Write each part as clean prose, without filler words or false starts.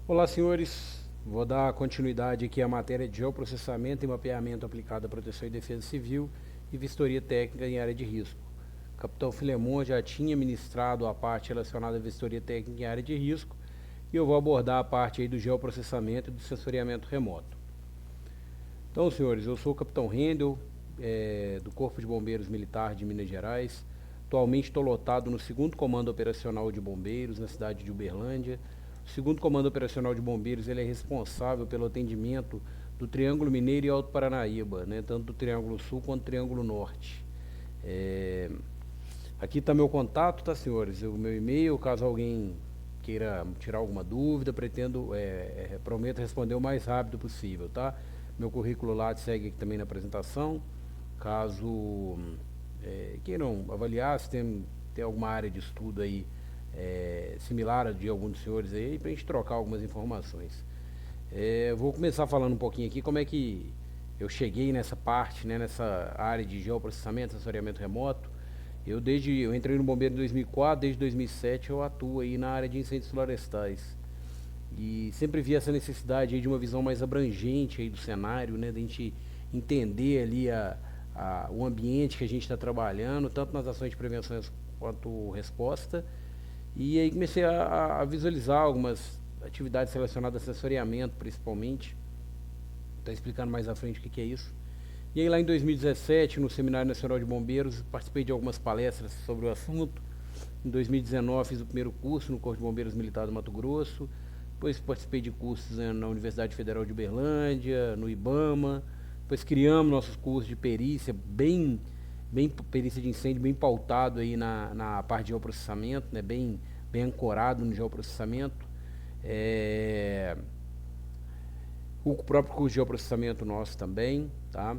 Olá, senhores. Vou dar continuidade aqui à matéria de geoprocessamento e mapeamento aplicado à proteção e defesa civil e vistoria técnica em área de risco. O capitão Filemon já tinha ministrado a parte relacionada à vistoria técnica em área de risco e eu vou abordar a parte aí do geoprocessamento e do sensoriamento remoto. Então, senhores, eu sou o capitão Rendel, do Corpo de Bombeiros Militar de Minas Gerais. Atualmente estou lotado no 2º Comando Operacional de Bombeiros, na cidade de Uberlândia. O 2º Comando Operacional de Bombeiros ele é responsável pelo atendimento do Triângulo Mineiro e Alto Paranaíba, né, tanto do Triângulo Sul quanto do Triângulo Norte. Aqui está meu contato, tá, senhores? O meu e-mail, caso alguém queira tirar alguma dúvida, prometo responder o mais rápido possível, tá? Meu currículo lá segue aqui também na apresentação. Caso queiram avaliar se tem alguma área de estudo aí similar a de algum dos senhores aí, para a gente trocar algumas informações. Vou começar falando um pouquinho aqui como é que eu cheguei nessa parte, né, nessa área de geoprocessamento, sensoriamento remoto. Eu entrei no bombeiro em 2004, desde 2007 eu atuo aí na área de incêndios florestais. E sempre vi essa necessidade aí de uma visão mais abrangente aí do cenário, né, de a gente entender ali o ambiente que a gente está trabalhando, tanto nas ações de prevenção quanto resposta. E aí comecei a visualizar algumas atividades relacionadas a sensoriamento, principalmente. Estou explicando mais à frente o que é isso. E aí lá em 2017, no Seminário Nacional de Bombeiros, participei de algumas palestras sobre o assunto. Em 2019 fiz o primeiro curso no Corpo de Bombeiros Militar do Mato Grosso. Depois participei de cursos na Universidade Federal de Uberlândia, no IBAMA. Depois criamos nossos cursos de perícia, bem perícia de incêndio, bem pautado aí na parte de geoprocessamento, né, bem ancorado no geoprocessamento. O próprio curso de geoprocessamento nosso também, tá?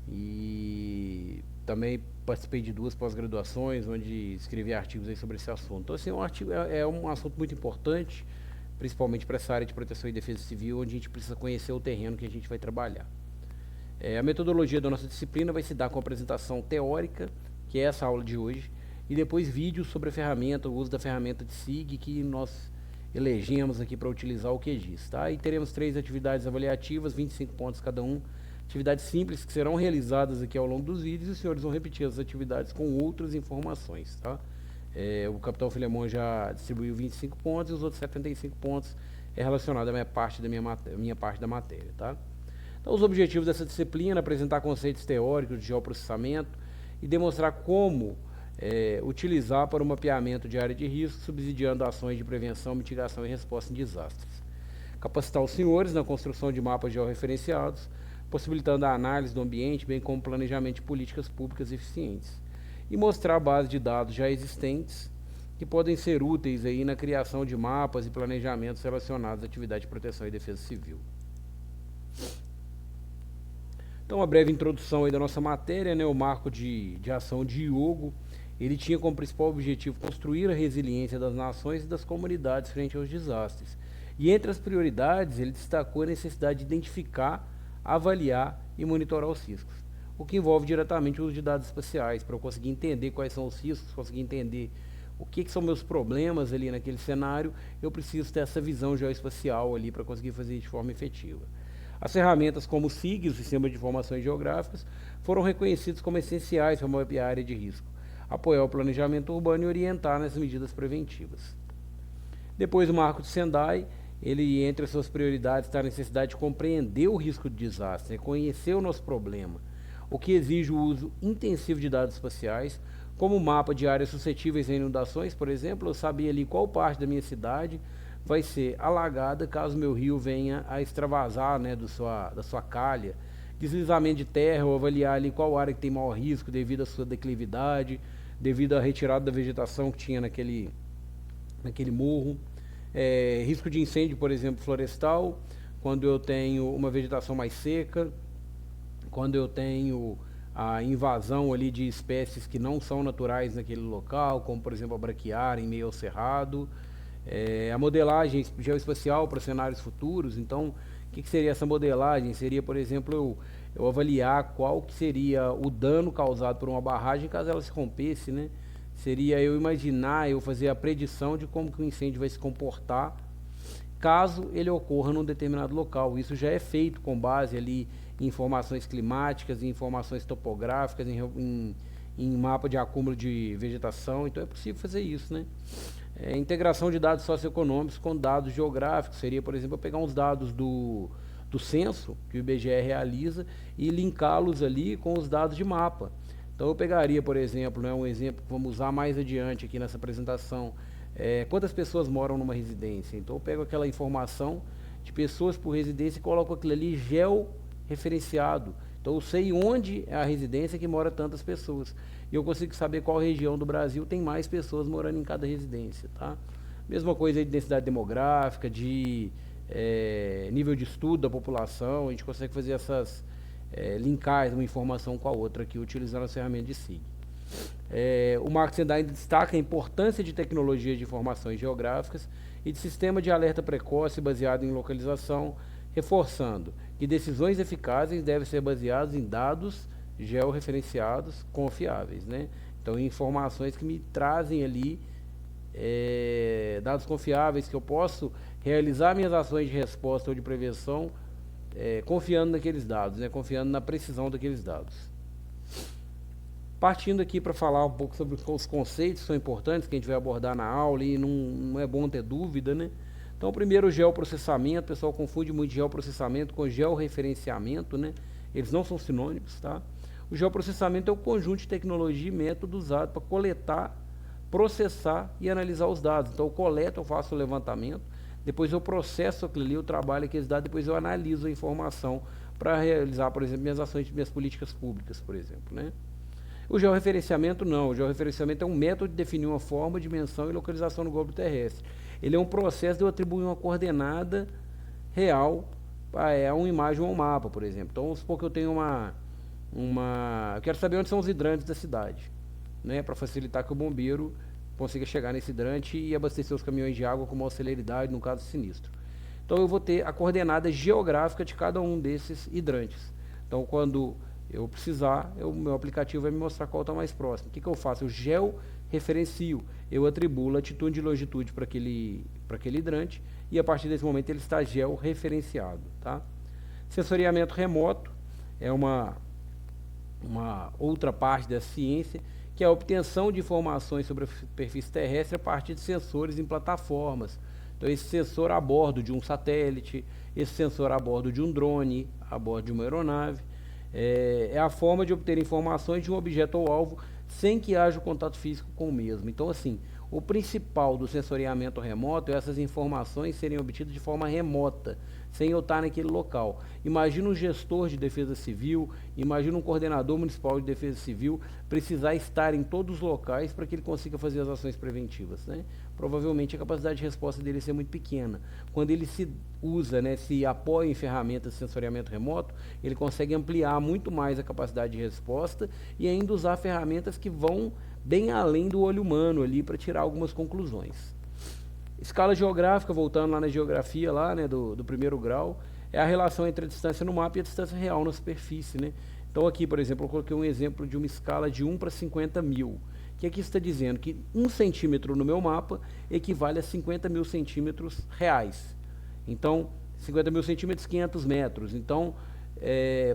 E também participei de 2 pós-graduações, onde escrevi artigos aí sobre esse assunto. Então, assim, é um assunto muito importante, principalmente para essa área de proteção e defesa civil, onde a gente precisa conhecer o terreno que a gente vai trabalhar. A metodologia da nossa disciplina vai se dar com a apresentação teórica, que é essa aula de hoje, e depois vídeos sobre a ferramenta, o uso da ferramenta de SIG, que nós elegemos aqui para utilizar o QGIS, tá? E teremos 3 atividades avaliativas, 25 pontos cada um, atividades simples que serão realizadas aqui ao longo dos vídeos, e os senhores vão repetir as atividades com outras informações, tá? O capitão Filemon já distribuiu 25 pontos e os outros 75 pontos é relacionado à minha parte da matéria, tá? Então, os objetivos dessa disciplina: apresentar conceitos teóricos de geoprocessamento e demonstrar como utilizar para o mapeamento de área de risco, subsidiando ações de prevenção, mitigação e resposta em desastres. Capacitar os senhores na construção de mapas georreferenciados, possibilitando a análise do ambiente, bem como planejamento de políticas públicas eficientes. E mostrar a base de dados já existentes, que podem ser úteis aí na criação de mapas e planejamentos relacionados à atividade de proteção e defesa civil. Então, uma breve introdução aí da nossa matéria, né? O marco de ação de Hyogo, ele tinha como principal objetivo construir a resiliência das nações e das comunidades frente aos desastres. E entre as prioridades, ele destacou a necessidade de identificar, avaliar e monitorar os riscos, o que envolve diretamente o uso de dados espaciais, para eu conseguir entender quais são os riscos, conseguir entender o que são meus problemas ali naquele cenário. Eu preciso ter essa visão geoespacial ali para conseguir fazer de forma efetiva. As ferramentas como o SIG, o Sistema de Informações Geográficas, foram reconhecidas como essenciais para mapear a área de risco, apoiar o planejamento urbano e orientar nas medidas preventivas. Depois, o marco de Sendai, ele, entre as suas prioridades, está a necessidade de compreender o risco de desastre, conhecer o nosso problema, o que exige o uso intensivo de dados espaciais, como o mapa de áreas suscetíveis a inundações. Por exemplo, eu sabia ali qual parte da minha cidade vai ser alagada caso meu rio venha a extravasar, né, da sua calha. Deslizamento de terra, eu avaliar ali qual área que tem maior risco devido à sua declividade, devido à retirada da vegetação que tinha naquele morro. Risco de incêndio, por exemplo, florestal, quando eu tenho uma vegetação mais seca, quando eu tenho a invasão ali de espécies que não são naturais naquele local, como por exemplo a braquiária em meio ao cerrado. A modelagem geoespacial para cenários futuros. Então, o que seria essa modelagem? Seria, por exemplo, eu avaliar qual que seria o dano causado por uma barragem caso ela se rompesse, né? Seria eu imaginar, eu fazer a predição de como que o incêndio vai se comportar caso ele ocorra num determinado local. Isso já é feito com base ali em informações climáticas, em informações topográficas, em mapa de acúmulo de vegetação, então é possível fazer isso, né? Integração de dados socioeconômicos com dados geográficos, seria, por exemplo, eu pegar uns dados do censo, que o IBGE realiza, e linká-los ali com os dados de mapa. Então eu pegaria, por exemplo, né, um exemplo que vamos usar mais adiante aqui nessa apresentação, quantas pessoas moram numa residência. Então eu pego aquela informação de pessoas por residência e coloco aquilo ali georreferenciado. Então eu sei onde é a residência que mora tantas pessoas. E eu consigo saber qual região do Brasil tem mais pessoas morando em cada residência, tá? Mesma coisa aí de densidade demográfica, de nível de estudo da população, a gente consegue fazer essas linkar uma informação com a outra aqui, utilizando a ferramenta de SIG. O Marco Sendai destaca a importância de tecnologia de informações geográficas e de sistema de alerta precoce baseado em localização, reforçando que decisões eficazes devem ser baseadas em dados georreferenciados confiáveis, né? Então, informações que me trazem ali dados confiáveis, que eu posso realizar minhas ações de resposta ou de prevenção confiando naqueles dados, né? Confiando na precisão daqueles dados. Partindo aqui para falar um pouco sobre os conceitos que são importantes, que a gente vai abordar na aula e não é bom ter dúvida, né? Então, primeiro, o geoprocessamento. O pessoal confunde muito geoprocessamento com georreferenciamento, né? Eles não são sinônimos, tá? O geoprocessamento é o conjunto de tecnologia e método usado para coletar, processar e analisar os dados. Então, eu coleto, eu faço o levantamento, depois eu processo aquilo ali, eu trabalho aqueles dados, depois eu analiso a informação para realizar, por exemplo, minhas ações, minhas políticas públicas, por exemplo, né? O georreferenciamento não. O georreferenciamento é um método de definir uma forma, dimensão e localização no globo terrestre. Ele é um processo de eu atribuir uma coordenada real a uma imagem ou um mapa, por exemplo. Então, vamos supor que eu tenho eu quero saber onde são os hidrantes da cidade, né, para facilitar que o bombeiro consiga chegar nesse hidrante e abastecer os caminhões de água com maior celeridade, no caso sinistro. Então, eu vou ter a coordenada geográfica de cada um desses hidrantes. Então, quando eu precisar, o meu aplicativo vai me mostrar qual está mais próximo. O que eu faço? Eu georreferencio, eu atribuo latitude e longitude para aquele hidrante e a partir desse momento ele está georreferenciado, tá? Sensoriamento remoto é uma outra parte da ciência, que é a obtenção de informações sobre a superfície terrestre a partir de sensores em plataformas. Então, esse sensor a bordo de um satélite, esse sensor a bordo de um drone, a bordo de uma aeronave, é a forma de obter informações de um objeto ou alvo sem que haja o contato físico com o mesmo. Então, assim, o principal do sensoriamento remoto é essas informações serem obtidas de forma remota, sem eu estar naquele local. Imagina um gestor de defesa civil, imagina um coordenador municipal de defesa civil precisar estar em todos os locais para que ele consiga fazer as ações preventivas, né? Provavelmente a capacidade de resposta dele é muito pequena. Quando ele se usa, né, se apoia em ferramentas de sensoriamento remoto, ele consegue ampliar muito mais a capacidade de resposta e ainda usar ferramentas que vão bem além do olho humano ali para tirar algumas conclusões. Escala geográfica, voltando lá na geografia lá, né, do primeiro grau, é a relação entre a distância no mapa e a distância real na superfície, né? Então aqui, por exemplo, eu coloquei um exemplo de uma escala de 1 para 50 mil, que aqui está dizendo que 1 centímetro no meu mapa equivale a 50 mil centímetros reais. Então, 50 mil centímetros, 500 metros. Então,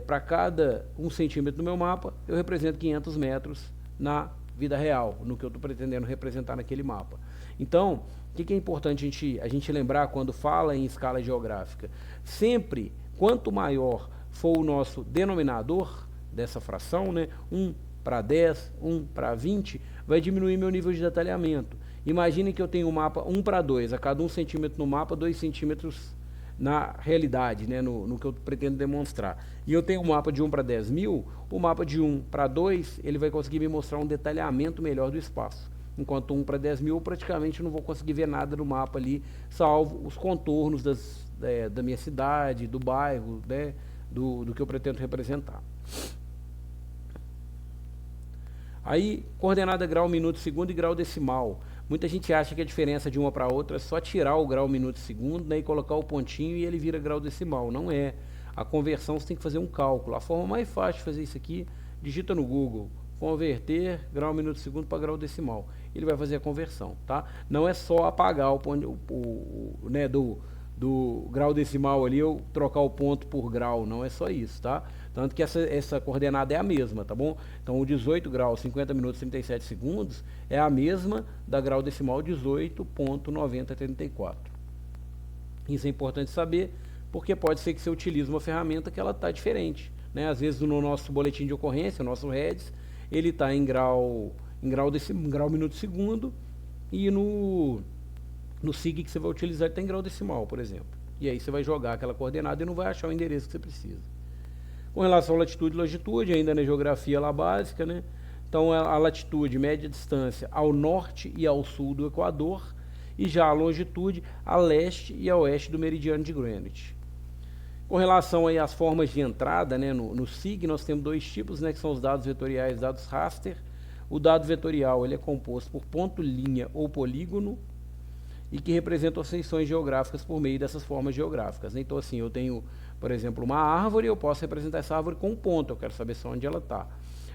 para cada 1 centímetro no meu mapa, eu represento 500 metros na vida real, no que eu estou pretendendo representar naquele mapa. Então, o que é importante a gente lembrar quando fala em escala geográfica? Sempre, quanto maior for o nosso denominador dessa fração, né, 1 para 10, 1 para 20, vai diminuir meu nível de detalhamento. Imagine que eu tenho um mapa 1 para 2, a cada 1 centímetro no mapa, 2 centímetros na realidade, né, no que eu pretendo demonstrar. E eu tenho um mapa de 1 para 10 mil, o mapa de 1 para 2, ele vai conseguir me mostrar um detalhamento melhor do espaço. Enquanto 1 para 10 mil, eu praticamente não vou conseguir ver nada no mapa ali, salvo os contornos da minha cidade, do bairro, né, do que eu pretendo representar. Aí, coordenada grau, minuto, segundo e grau decimal. Muita gente acha que a diferença de uma para outra é só tirar o grau, minuto, segundo, né, e colocar o pontinho e ele vira grau decimal. Não é. A conversão você tem que fazer um cálculo. A forma mais fácil de fazer isso aqui, digita no Google, converter grau, minuto, segundo para grau decimal. Ele vai fazer a conversão, tá? Não é só apagar o ponto, né, do grau decimal ali, eu trocar o ponto por grau, não é só isso, tá? Tanto que essa coordenada é a mesma, tá bom? Então o 18 graus, 50 minutos, 37 segundos é a mesma da grau decimal 18.9034. Isso é importante saber, porque pode ser que você utilize uma ferramenta que ela está diferente, né? Às vezes no nosso boletim de ocorrência, o nosso REDS, ele está em grau minuto segundo, e no SIG que você vai utilizar ele está em grau decimal, por exemplo. E aí você vai jogar aquela coordenada e não vai achar o endereço que você precisa. Com relação à latitude e longitude, ainda na geografia lá básica, né? Então a latitude, média distância ao norte e ao sul do Equador, e já a longitude a leste e a oeste do meridiano de Greenwich. Com relação aí às formas de entrada, né, no SIG, nós temos dois tipos, né, que são os dados vetoriais e dados raster. O dado vetorial ele é composto por ponto, linha ou polígono, e que representam as seções geográficas por meio dessas formas geográficas. Então, assim, eu tenho, por exemplo, uma árvore, eu posso representar essa árvore com um ponto, eu quero saber só onde ela está.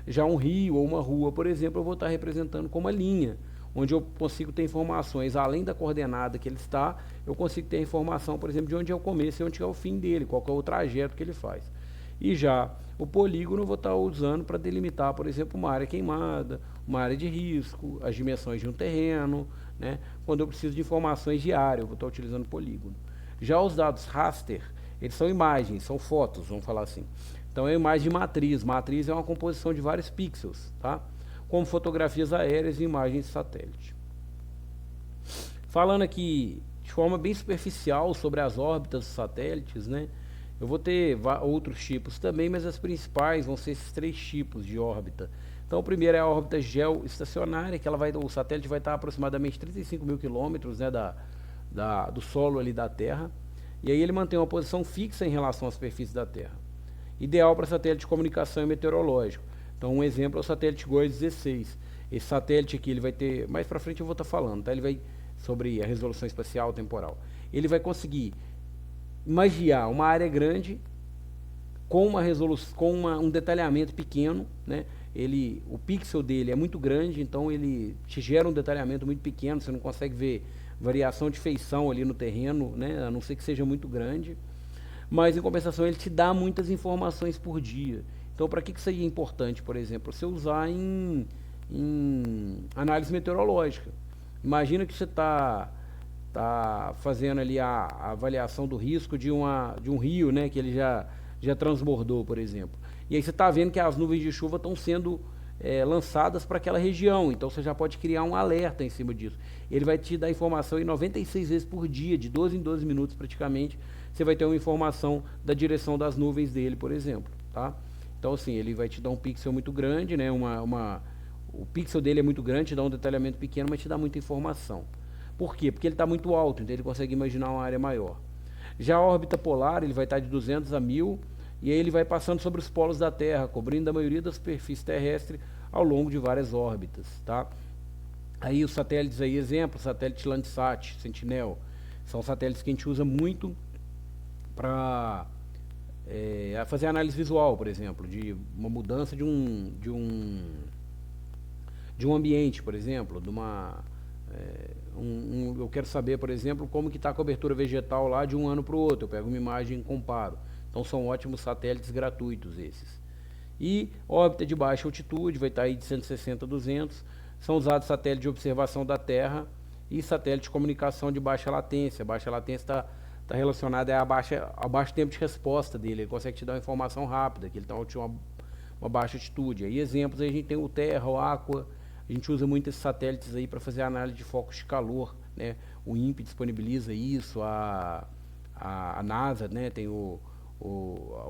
Já um rio ou uma rua, por exemplo, eu vou estar representando com uma linha, onde eu consigo ter informações, além da coordenada que ele está, eu consigo ter informação, por exemplo, de onde é o começo e onde é o fim dele, qual é o trajeto que ele faz. E já o polígono eu vou estar usando para delimitar, por exemplo, uma área queimada, uma área de risco, as dimensões de um terreno, né? Quando eu preciso de informações de área, eu vou estar utilizando polígono. Já os dados raster, eles são imagens, são fotos, vamos falar assim. Então é imagem de matriz. Matriz é uma composição de vários pixels, tá? Como fotografias aéreas e imagens de satélite. Falando aqui de forma bem superficial sobre as órbitas dos satélites, né? Eu vou ter outros tipos também, mas as principais vão ser esses três tipos de órbita. Então, o primeiro é a órbita geoestacionária, que o satélite vai estar a aproximadamente 35 mil quilômetros, né, do solo ali da Terra. E aí ele mantém uma posição fixa em relação à superfície da Terra. Ideal para satélite de comunicação e meteorológico. Então, um exemplo é o satélite GOES 16. Esse satélite aqui, ele vai ter, mais para frente eu vou estar falando, tá? Ele vai sobre a resolução espacial temporal. Ele vai conseguir magiar uma área grande com uma resolução, um detalhamento pequeno, né? O pixel dele é muito grande, então ele te gera um detalhamento muito pequeno, você não consegue ver variação de feição ali no terreno, né? A não ser que seja muito grande. Mas em compensação ele te dá muitas informações por dia. Então para que isso aí é importante, por exemplo? Você usar em análise meteorológica. Imagina que você está fazendo ali a avaliação do risco de um rio, né, que ele já transbordou, por exemplo. E aí você está vendo que as nuvens de chuva estão sendo lançadas para aquela região, então você já pode criar um alerta em cima disso. Ele vai te dar informação em 96 vezes por dia, de 12 em 12 minutos praticamente, você vai ter uma informação da direção das nuvens dele, por exemplo, tá? Então assim, ele vai te dar um pixel muito grande, né, o pixel dele é muito grande, te dá um detalhamento pequeno, mas te dá muita informação. Por quê? Porque ele está muito alto, então ele consegue imaginar uma área maior. Já a órbita polar, ele vai estar de 200 a 1000, e aí ele vai passando sobre os polos da Terra, cobrindo a maioria da superfície terrestre ao longo de várias órbitas, tá? Aí os satélites aí, exemplo, satélite Landsat, Sentinel, são satélites que a gente usa muito para fazer análise visual, por exemplo, de uma mudança de um ambiente, por exemplo, eu quero saber, por exemplo, como que está a cobertura vegetal lá de um ano para o outro. Eu pego uma imagem e comparo. Então são ótimos satélites gratuitos esses. E órbita de baixa altitude, vai estar aí de 160 a 200. São usados satélites de observação da Terra e satélite de comunicação de baixa latência. Baixa latência está relacionada a baixo tempo de resposta dele. Ele consegue te dar uma informação rápida, que ele está a uma baixa altitude. Aí exemplos, aí a gente tem o Terra, o Aqua. A gente usa muito esses satélites aí para fazer análise de focos de calor, né? O INPE disponibiliza isso, a NASA, né, tem o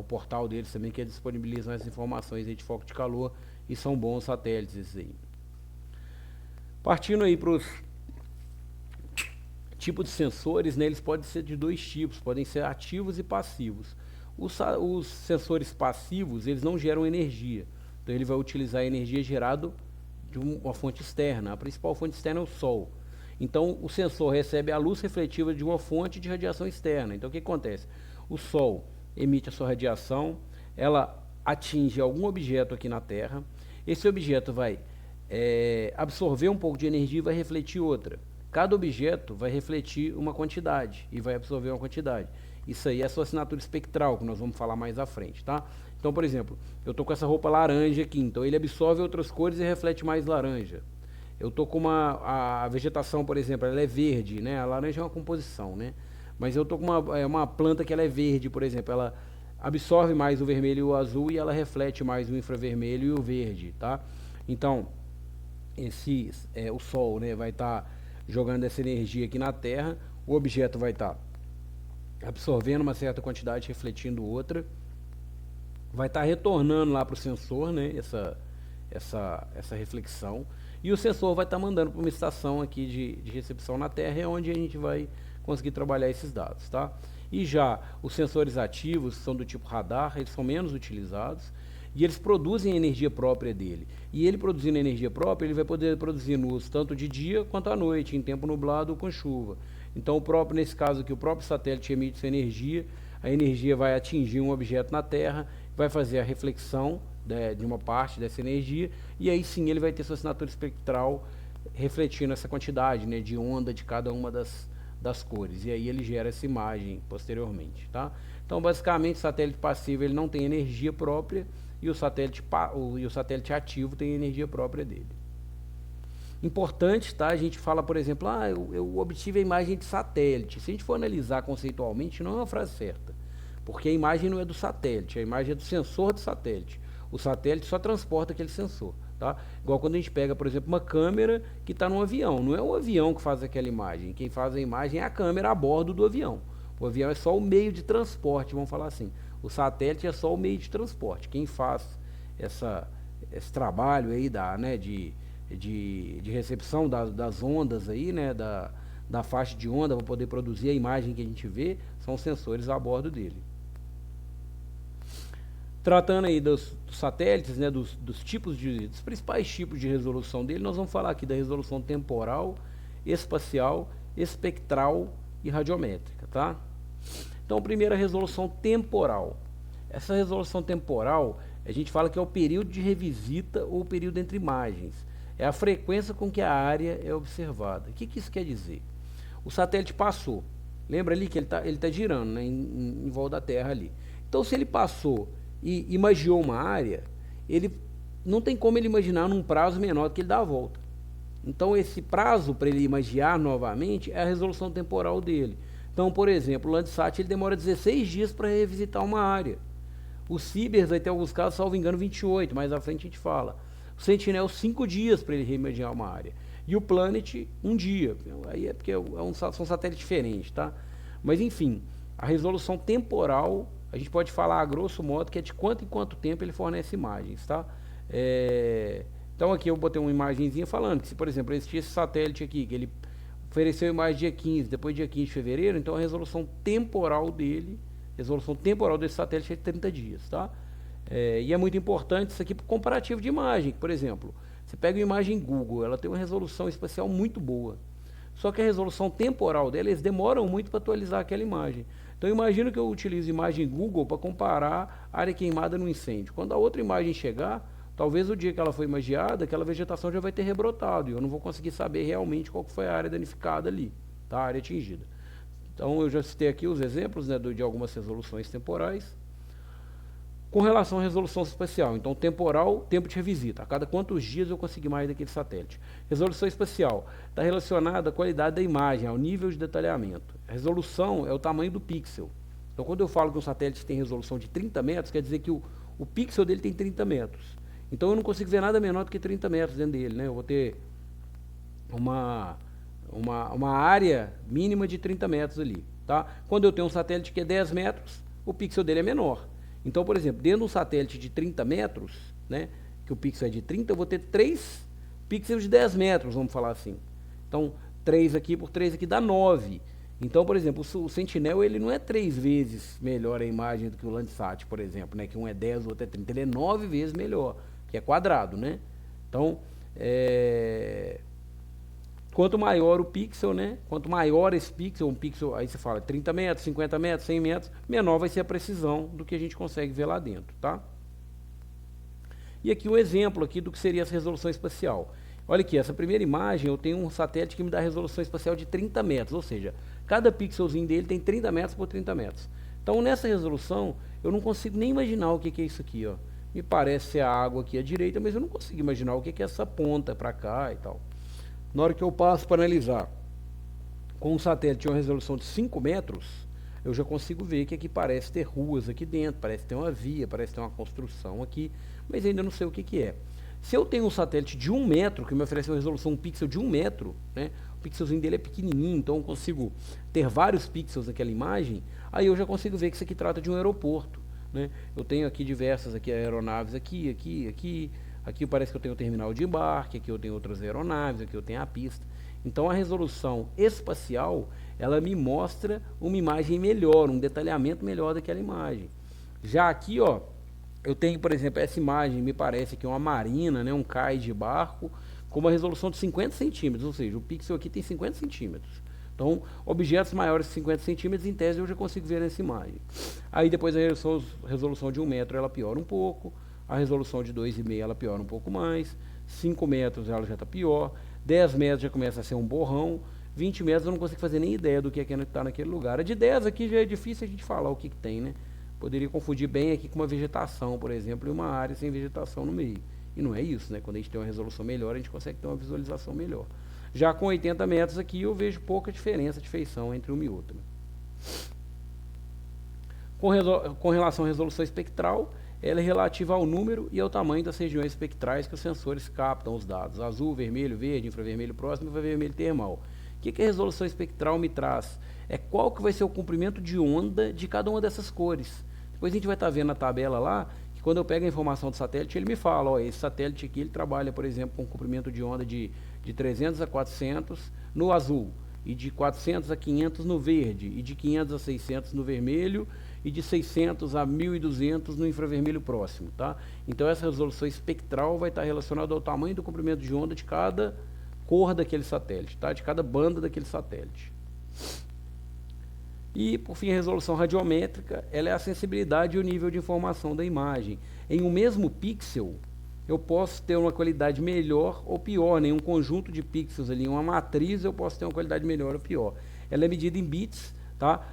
portal deles também que disponibilizam essas informações aí de foco de calor, e são bons satélites esses aí. Partindo aí para os tipos de sensores, né, eles podem ser de dois tipos, podem ser ativos e passivos. Os sensores passivos, eles não geram energia, então ele vai utilizar a energia gerada de uma fonte externa. A principal fonte externa é o Sol. Então o sensor recebe a luz refletiva de uma fonte de radiação externa. Então o que acontece? O Sol emite a sua radiação, ela atinge algum objeto aqui na Terra, esse objeto vai absorver um pouco de energia e vai refletir outra. Cada objeto vai refletir uma quantidade e vai absorver uma quantidade. Isso aí é a sua assinatura espectral, que nós vamos falar mais à frente, tá? Então, por exemplo, eu tô com essa roupa laranja aqui, então ele absorve outras cores e reflete mais laranja. Eu tô com a vegetação, por exemplo, ela é verde, né? A laranja é uma composição, né? Mas eu tô com uma planta que ela é verde, por exemplo, ela absorve mais o vermelho e o azul e ela reflete mais o infravermelho e o verde, tá? Então, o Sol, né, vai estar jogando essa energia aqui na Terra, o objeto vai estar absorvendo uma certa quantidade, refletindo outra, vai estar retornando lá para o sensor, né, essa reflexão, e o sensor vai estar mandando para uma estação aqui de recepção na Terra, é onde a gente vai conseguir trabalhar esses dados, tá? E já os sensores ativos são do tipo radar, eles são menos utilizados, e eles produzem a energia própria dele. E ele produzindo energia própria, ele vai poder produzir luz tanto de dia quanto à noite, em tempo nublado ou com chuva. Então, nesse caso aqui, o próprio satélite emite sua energia, a energia vai atingir um objeto na Terra, vai fazer a reflexão de uma parte dessa energia, e aí sim ele vai ter sua assinatura espectral refletindo essa quantidade, né, de onda de cada uma das cores. E aí ele gera essa imagem posteriormente, tá? Então, basicamente, o satélite passivo ele não tem energia própria, e o satélite ativo tem a energia própria dele. Importante, tá? A gente fala, por exemplo, eu obtive a imagem de satélite. Se a gente for analisar conceitualmente, não é uma frase certa, porque a imagem não é do satélite, a imagem é do sensor do satélite. O satélite só transporta aquele sensor, tá? Igual quando a gente pega, por exemplo, uma câmera que está num avião. Não é o avião que faz aquela imagem, quem faz a imagem é a câmera a bordo do avião. O avião é só o meio de transporte, vamos falar assim. O satélite é só o meio de transporte. Quem faz esse trabalho aí de recepção das ondas aí, né, da faixa de onda para poder produzir a imagem que a gente vê, são os sensores a bordo dele. Tratando aí dos satélites, né, dos principais tipos de resolução dele, nós vamos falar aqui da resolução temporal, espacial, espectral e radiométrica, tá? Então, primeiro, a resolução temporal. Essa resolução temporal, a gente fala que é o período de revisita ou o período entre imagens. É a frequência com que a área é observada. O que isso quer dizer? O satélite passou. Lembra ali que ele tá girando, né, em volta da Terra ali. Então, se ele passou e imagiou uma área, ele não tem como ele imaginar num prazo menor do que ele dá a volta. Então, esse prazo para ele imaginar novamente é a resolução temporal dele. Então, por exemplo, o Landsat ele demora 16 dias para revisitar uma área. O Cibers vai ter alguns casos, salvo engano, 28, mais à frente a gente fala. O Sentinel, 5 dias para ele reimaginar uma área. E o Planet, 1 dia. Aí é porque são satélites diferentes, tá? Mas, enfim, a resolução temporal, a gente pode falar a grosso modo que é de quanto em quanto tempo ele fornece imagens, tá? Então, aqui eu botei uma imagenzinha falando que, se, por exemplo, existia esse satélite aqui, que ele ofereceu imagem dia 15, depois dia 15 de fevereiro, então a resolução temporal desse satélite é de 30 dias, tá? E é muito importante isso aqui para o comparativo de imagem. Por exemplo, você pega uma imagem Google, ela tem uma resolução espacial muito boa, só que a resolução temporal dela, eles demoram muito para atualizar aquela imagem. Então, imagina que eu utilizo imagem Google para comparar área queimada no incêndio. Quando a outra imagem chegar, talvez o dia que ela foi imagiada, aquela vegetação já vai ter rebrotado e eu não vou conseguir saber realmente qual que foi a área danificada ali, tá? A área atingida. Então, eu já citei aqui os exemplos, né, de algumas resoluções temporais. Com relação à resolução espacial, então temporal, tempo de revisita. A cada quantos dias eu consegui mais daquele satélite. Resolução espacial está relacionada à qualidade da imagem, ao nível de detalhamento. A resolução é o tamanho do pixel. Então, quando eu falo que um satélite tem resolução de 30 metros, quer dizer que o pixel dele tem 30 metros. Então, eu não consigo ver nada menor do que 30 metros dentro dele, né? Eu vou ter uma área mínima de 30 metros ali, tá? Quando eu tenho um satélite que é 10 metros, o pixel dele é menor. Então, por exemplo, dentro de um satélite de 30 metros, né, que o pixel é de 30, eu vou ter 3 pixels de 10 metros, vamos falar assim. Então, 3 aqui por 3 aqui dá 9. Então, por exemplo, o Sentinel ele não é 3 vezes melhor a imagem do que o Landsat, por exemplo, né, que um é 10, o outro é 30. Ele é 9 vezes melhor, que é quadrado, né? Então, quanto maior o pixel, né? Quanto maior esse pixel, um pixel, aí você fala 30 metros, 50 metros, 100 metros, menor vai ser a precisão do que a gente consegue ver lá dentro, tá? E aqui um exemplo aqui do que seria essa resolução espacial. Olha aqui, essa primeira imagem eu tenho um satélite que me dá resolução espacial de 30 metros, ou seja, cada pixelzinho dele tem 30 metros por 30 metros. Então nessa resolução eu não consigo nem imaginar o que que é isso aqui, ó. Me parece ser a água aqui à direita, mas eu não consigo imaginar o que que é essa ponta para cá e tal. Na hora que eu passo para analisar com um satélite de uma resolução de 5 metros, eu já consigo ver que aqui parece ter ruas aqui dentro, parece ter uma via, parece ter uma construção aqui, mas ainda não sei o que que é. Se eu tenho um satélite de 1 metro, que me oferece uma resolução, um pixel de 1 metro, né, o pixelzinho dele é pequenininho, então eu consigo ter vários pixels naquela imagem, aí eu já consigo ver que isso aqui trata de um aeroporto. Né? Eu tenho aqui diversas aeronaves aqui parece que eu tenho o terminal de embarque, aqui eu tenho outras aeronaves, aqui eu tenho a pista. Então a resolução espacial, ela me mostra uma imagem melhor, um detalhamento melhor daquela imagem. Já aqui, ó, eu tenho, por exemplo, essa imagem, me parece que é uma marina, né, um cais de barco, com uma resolução de 50 centímetros, ou seja, o pixel aqui tem 50 centímetros. Então, objetos maiores de 50 centímetros, em tese, eu já consigo ver nessa imagem. Aí depois a resolução de 1 metro, ela piora um pouco, a resolução de 2,5 ela piora um pouco mais, 5 metros ela já está pior, 10 metros já começa a ser um borrão, 20 metros eu não consigo fazer nem ideia do que é que está naquele lugar. A de 10 aqui já é difícil a gente falar o que tem, né? Poderia confundir bem aqui com uma vegetação, por exemplo, e uma área sem vegetação no meio. E não é isso, né? Quando a gente tem uma resolução melhor, a gente consegue ter uma visualização melhor. Já com 80 metros aqui, eu vejo pouca diferença de feição entre uma e outra. Com relação à resolução espectral, ela é relativa ao número e ao tamanho das regiões espectrais que os sensores captam os dados. Azul, vermelho, verde, infravermelho próximo e infravermelho termal. O que a resolução espectral me traz? É qual que vai ser o comprimento de onda de cada uma dessas cores. Depois a gente vai estar vendo na tabela lá, que quando eu pego a informação do satélite, ele me fala, ó, esse satélite aqui, ele trabalha, por exemplo, com um comprimento de onda de 300 a 400 no azul, e de 400 a 500 no verde, e de 500 a 600 no vermelho, e de 600 a 1200 no infravermelho próximo, tá? Então essa resolução espectral vai estar relacionada ao tamanho do comprimento de onda de cada cor daquele satélite, tá? De cada banda daquele satélite. E, por fim, a resolução radiométrica, ela é a sensibilidade e o nível de informação da imagem. Em um mesmo pixel, eu posso ter uma qualidade melhor ou pior, né? Em um conjunto de pixels ali, uma matriz, eu posso ter uma qualidade melhor ou pior. Ela é medida em bits, tá?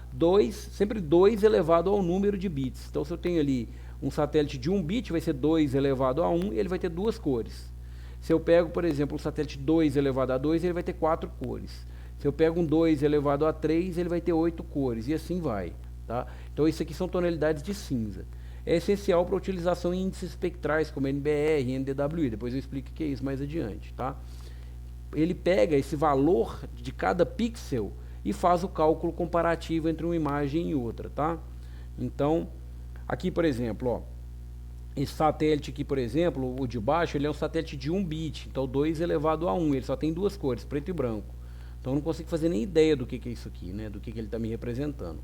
Sempre 2 elevado ao número de bits. Então, se eu tenho ali um satélite de 1 bit, vai ser 2 elevado a 1, e ele vai ter 2 cores. Se eu pego, por exemplo, um satélite 2 elevado a 2, ele vai ter 4 cores. Se eu pego um 2 elevado a 3, ele vai ter 8 cores, e assim vai. Tá? Então, isso aqui são tonalidades de cinza. É essencial para a utilização em índices espectrais, como NBR, NDWI. Depois eu explico o que é isso mais adiante. Tá? Ele pega esse valor de cada pixel e faz o cálculo comparativo entre uma imagem e outra. Tá? Então, aqui, por exemplo, ó, esse satélite aqui, por exemplo, o de baixo, ele é um satélite de 1 bit. Então, 2 elevado a 1. Ele só tem 2 cores, preto e branco. Então eu não consigo fazer nem ideia do que é isso aqui, né? Do que ele está me representando.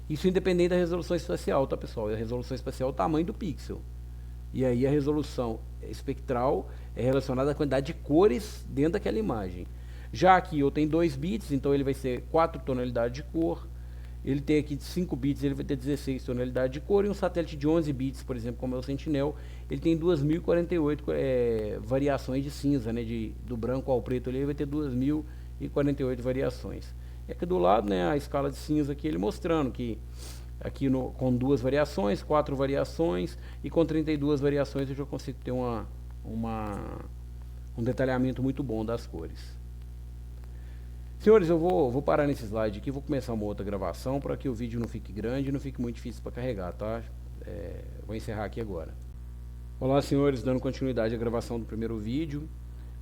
Isso independente da resolução espacial, tá, pessoal? A resolução espacial é o tamanho do pixel. E aí a resolução espectral é relacionada à quantidade de cores dentro daquela imagem. Já aqui eu tenho 2 bits, então ele vai ser 4 tonalidades de cor. Ele tem aqui 5 bits, ele vai ter 16 tonalidades de cor. E um satélite de 11 bits, por exemplo, como é o Sentinel, ele tem 2048 variações de cinza, né? Do branco ao preto ali, ele vai ter 2048 variações. E aqui do lado, né, a escala de cinza aqui, ele mostrando que aqui com 2 variações, 4 variações, e com 32 variações eu já consigo ter um detalhamento muito bom das cores. Senhores, eu vou parar nesse slide aqui, vou começar uma outra gravação para que o vídeo não fique grande e não fique muito difícil para carregar, tá? Vou encerrar aqui agora. Olá, senhores, dando continuidade à gravação do primeiro vídeo.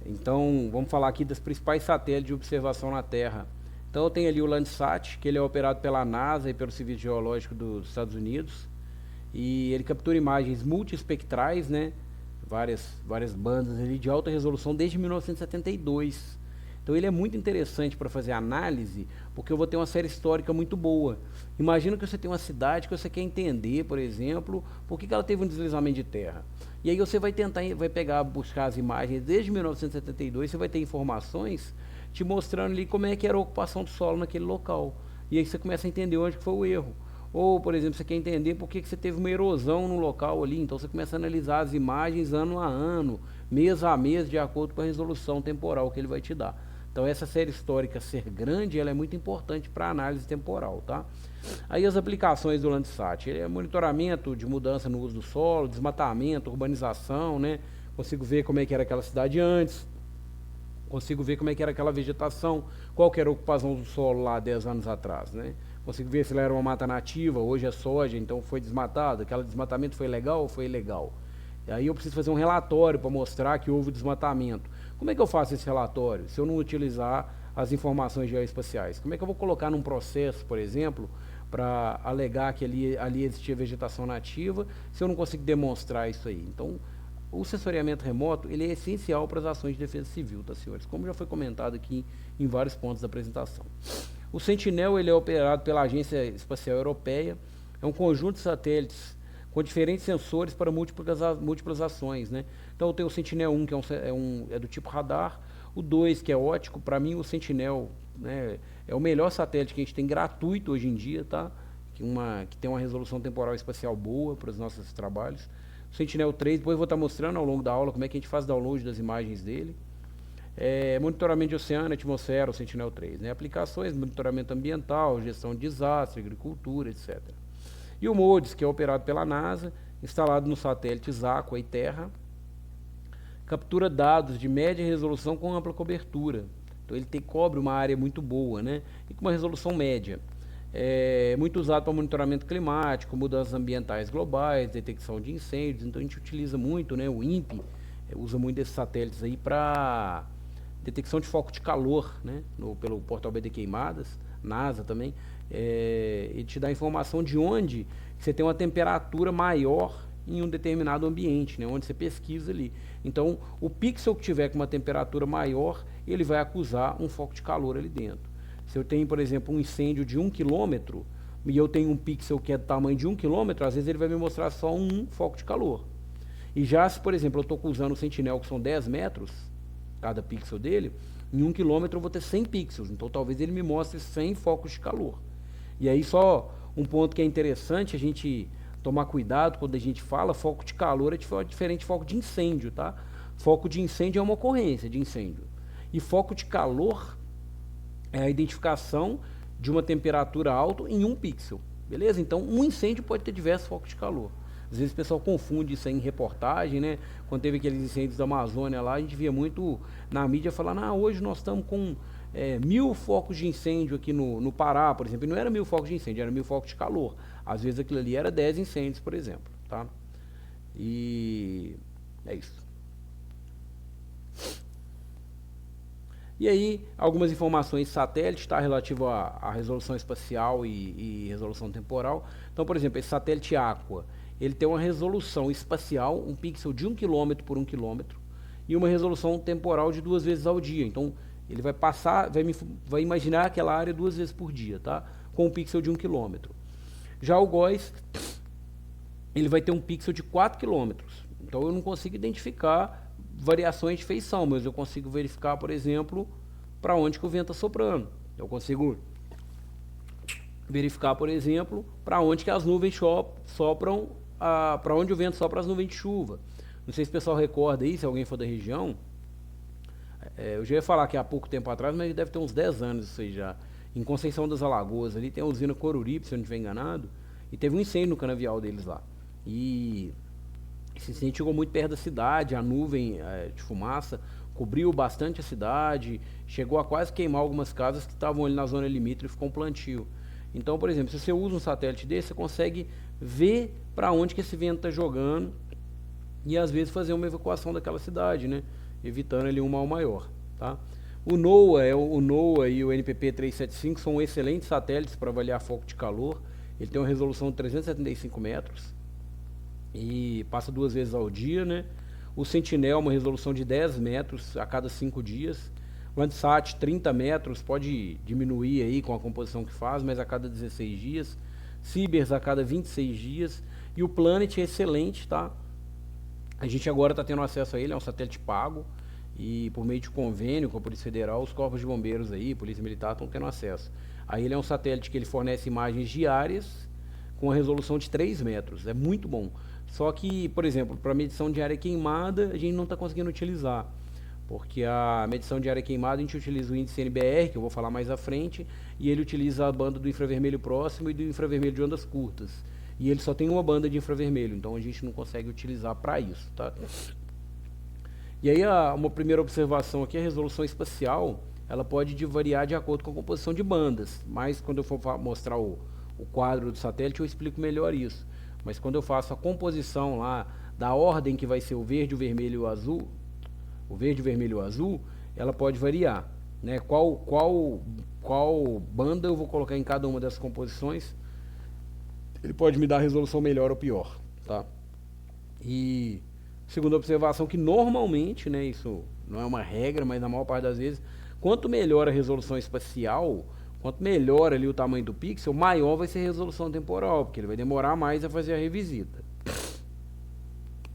Então, vamos falar aqui das principais satélites de observação na Terra. Então, eu tenho ali o Landsat, que ele é operado pela NASA e pelo Serviço Geológico dos Estados Unidos. E ele captura imagens multiespectrais, né? Várias bandas ali de alta resolução desde 1972. Então, ele é muito interessante para fazer análise, porque eu vou ter uma série histórica muito boa. Imagina que você tem uma cidade que você quer entender, por exemplo, por que ela teve um deslizamento de terra. E aí você vai buscar as imagens desde 1972, você vai ter informações te mostrando ali como é que era a ocupação do solo naquele local. E aí você começa a entender onde que foi o erro. Ou, por exemplo, você quer entender por que que você teve uma erosão no local ali, então você começa a analisar as imagens ano a ano, mês a mês, de acordo com a resolução temporal que ele vai te dar. Então essa série histórica ser grande, ela é muito importante para análise temporal, tá? Aí as aplicações do Landsat, ele é monitoramento de mudança no uso do solo, desmatamento, urbanização, né? Consigo ver como é que era aquela cidade antes, consigo ver como é que era aquela vegetação, qual que era a ocupação do solo lá 10 anos atrás, né? Consigo ver se ela era uma mata nativa, hoje é soja, então foi desmatado, aquele desmatamento foi legal ou foi ilegal. E aí eu preciso fazer um relatório para mostrar que houve desmatamento. Como é que eu faço esse relatório se eu não utilizar as informações geoespaciais? Como é que eu vou colocar num processo, por exemplo, para alegar que ali existia vegetação nativa, se eu não consigo demonstrar isso aí? Então, o sensoriamento remoto, ele é essencial para as ações de defesa civil, tá, senhores? Como já foi comentado aqui em vários pontos da apresentação. O Sentinel, ele é operado pela Agência Espacial Europeia, é um conjunto de satélites com diferentes sensores para múltiplas ações, né? Então tem o Sentinel-1, que é do tipo radar, o 2, que é óptico. Para mim o Sentinel, né, é o melhor satélite que a gente tem gratuito hoje em dia, tá? Que tem uma resolução temporal espacial boa para os nossos trabalhos. O Sentinel-3, depois eu vou estar mostrando ao longo da aula como é que a gente faz download das imagens dele. Monitoramento de oceano, atmosfera, o Sentinel-3, né? Aplicações, monitoramento ambiental, gestão de desastre, agricultura, etc. E o MODES, que é operado pela NASA, instalado no satélite Aqua e Terra, captura dados de média resolução com ampla cobertura. Então ele cobre uma área muito boa, né? E com uma resolução média. É muito usado para monitoramento climático, mudanças ambientais globais, detecção de incêndios. Então a gente utiliza muito, né? O INPE usa muito esses satélites aí para detecção de foco de calor, né? Pelo portal BD Queimadas, NASA também. Ele te dá informação de onde você tem uma temperatura maior em um determinado ambiente, né? Onde você pesquisa ali. Então, o pixel que tiver com uma temperatura maior, ele vai acusar um foco de calor ali dentro. Se eu tenho, por exemplo, um incêndio de 1 quilômetro, e eu tenho um pixel que é do tamanho de 1 quilômetro, às vezes ele vai me mostrar só um foco de calor. E já se, por exemplo, eu estou usando o Sentinel, que são 10 metros, cada pixel dele, em 1 quilômetro eu vou ter 100 pixels, então talvez ele me mostre 100 focos de calor. E aí só um ponto que é interessante a gente tomar cuidado quando a gente fala, foco de calor é diferente de foco de incêndio, tá? Foco de incêndio é uma ocorrência de incêndio. E foco de calor é a identificação de uma temperatura alta em um pixel, beleza? Então um incêndio pode ter diversos focos de calor. Às vezes o pessoal confunde isso aí em reportagem, né? Quando teve aqueles incêndios da Amazônia lá, a gente via muito na mídia falando, hoje nós estamos com 1000 focos de incêndio aqui no Pará, por exemplo. E não era 1000 focos de incêndio, era 1000 focos de calor. Às vezes aquilo ali era 10 incêndios, por exemplo, tá? E é isso. E aí, algumas informações satélite, tá? Relativo à resolução espacial e resolução temporal. Então, por exemplo, esse satélite Aqua, ele tem uma resolução espacial, um pixel de 1 km por 1 km, e uma resolução temporal de 2 vezes ao dia. Então, ele vai passar, vai imaginar aquela área 2 vezes por dia, tá? Com um pixel de 1 km. Já o GOES, ele vai ter um pixel de 4 km. Então, eu não consigo identificar variações de feição, mas eu consigo verificar, por exemplo, para onde que o vento está soprando. Eu consigo verificar, por exemplo, para onde que as nuvens sopram, para onde o vento sopra as nuvens de chuva. Não sei se o pessoal recorda aí, se alguém for da região. Eu já ia falar que há pouco tempo atrás, mas deve ter uns 10 anos isso aí já. Em Conceição das Alagoas, ali tem a usina Coruripe, se eu não estiver enganado, e teve um incêndio no canavial deles lá. E esse incêndio chegou muito perto da cidade, a nuvem de fumaça cobriu bastante a cidade, chegou a quase queimar algumas casas que estavam ali na zona limítrofe com plantio. Então, por exemplo, se você usa um satélite desse, você consegue ver para onde que esse vento está jogando e às vezes fazer uma evacuação daquela cidade, né? Evitando ali um mal maior, tá? O NOAA e o NPP 375 são excelentes satélites para avaliar foco de calor. Ele tem uma resolução de 375 metros e passa 2 vezes ao dia, né? O Sentinel, uma resolução de 10 metros a cada 5 dias. O Landsat, 30 metros, pode diminuir aí com a composição que faz, mas a cada 16 dias. Cibers a cada 26 dias. E o Planet é excelente, tá? A gente agora está tendo acesso a ele, é um satélite pago. E por meio de convênio com a Polícia Federal, os corpos de bombeiros aí, Polícia Militar, estão tendo acesso. Aí ele é um satélite que ele fornece imagens diárias, com a resolução de 3 metros. É muito bom. Só que, por exemplo, para medição de área queimada, a gente não está conseguindo utilizar. Porque a medição de área queimada, a gente utiliza o índice NBR, que eu vou falar mais à frente, e ele utiliza a banda do infravermelho próximo e do infravermelho de ondas curtas. E ele só tem uma banda de infravermelho, então a gente não consegue utilizar para isso, tá? E aí, uma primeira observação aqui, a resolução espacial, ela pode variar de acordo com a composição de bandas, mas quando eu for mostrar o quadro do satélite, eu explico melhor isso. Mas quando eu faço a composição lá, da ordem que vai ser o verde, o vermelho e o azul, ela pode variar, né? Qual banda eu vou colocar em cada uma dessas composições, ele pode me dar a resolução melhor ou pior, tá? E segunda observação, que normalmente, né, isso não é uma regra, mas na maior parte das vezes, quanto melhor a resolução espacial, quanto melhor ali o tamanho do pixel, maior vai ser a resolução temporal, porque ele vai demorar mais a fazer a revisita.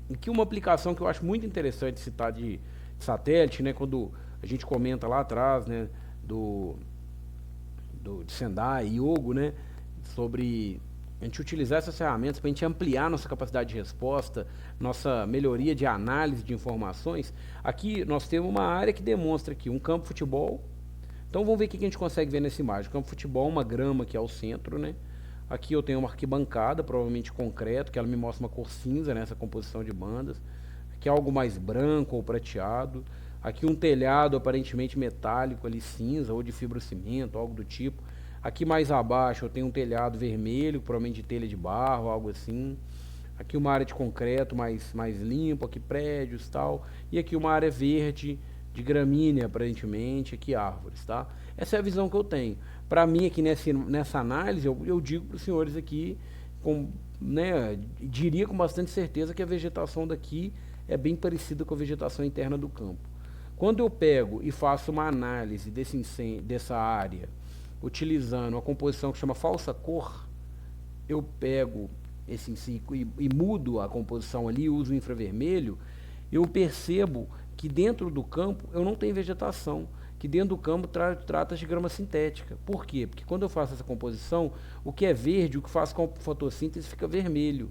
E que uma aplicação que eu acho muito interessante citar de satélite, né, quando a gente comenta lá atrás, né, de Sendai e Yogo, né, sobre a gente utilizar essas ferramentas para a gente ampliar nossa capacidade de resposta, nossa melhoria de análise de informações. Aqui nós temos uma área que demonstra aqui um campo de futebol. Então vamos ver o que a gente consegue ver nessa imagem. Campo de futebol, uma grama aqui ao centro, né? Aqui eu tenho uma arquibancada, provavelmente concreto, que ela me mostra uma cor cinza nessa composição de bandas. Aqui algo mais branco ou prateado. Aqui um telhado aparentemente metálico ali, cinza, ou de fibrocimento, algo do tipo. Aqui mais abaixo eu tenho um telhado vermelho, provavelmente de telha de barro, algo assim. Aqui uma área de concreto mais limpo, aqui prédios e tal. E aqui uma área verde, de gramínea aparentemente, aqui árvores, tá? Essa é a visão que eu tenho. Para mim aqui nessa análise, eu digo para os senhores aqui, diria com bastante certeza que a vegetação daqui é bem parecida com a vegetação interna do campo. Quando eu pego e faço uma análise dessa área, utilizando uma composição que chama falsa cor, eu pego esse e mudo a composição ali, uso o infravermelho, eu percebo que dentro do campo eu não tenho vegetação, que dentro do campo trata-se de grama sintética. Por quê? Porque quando eu faço essa composição, o que é verde, o que faz com a fotossíntese fica vermelho.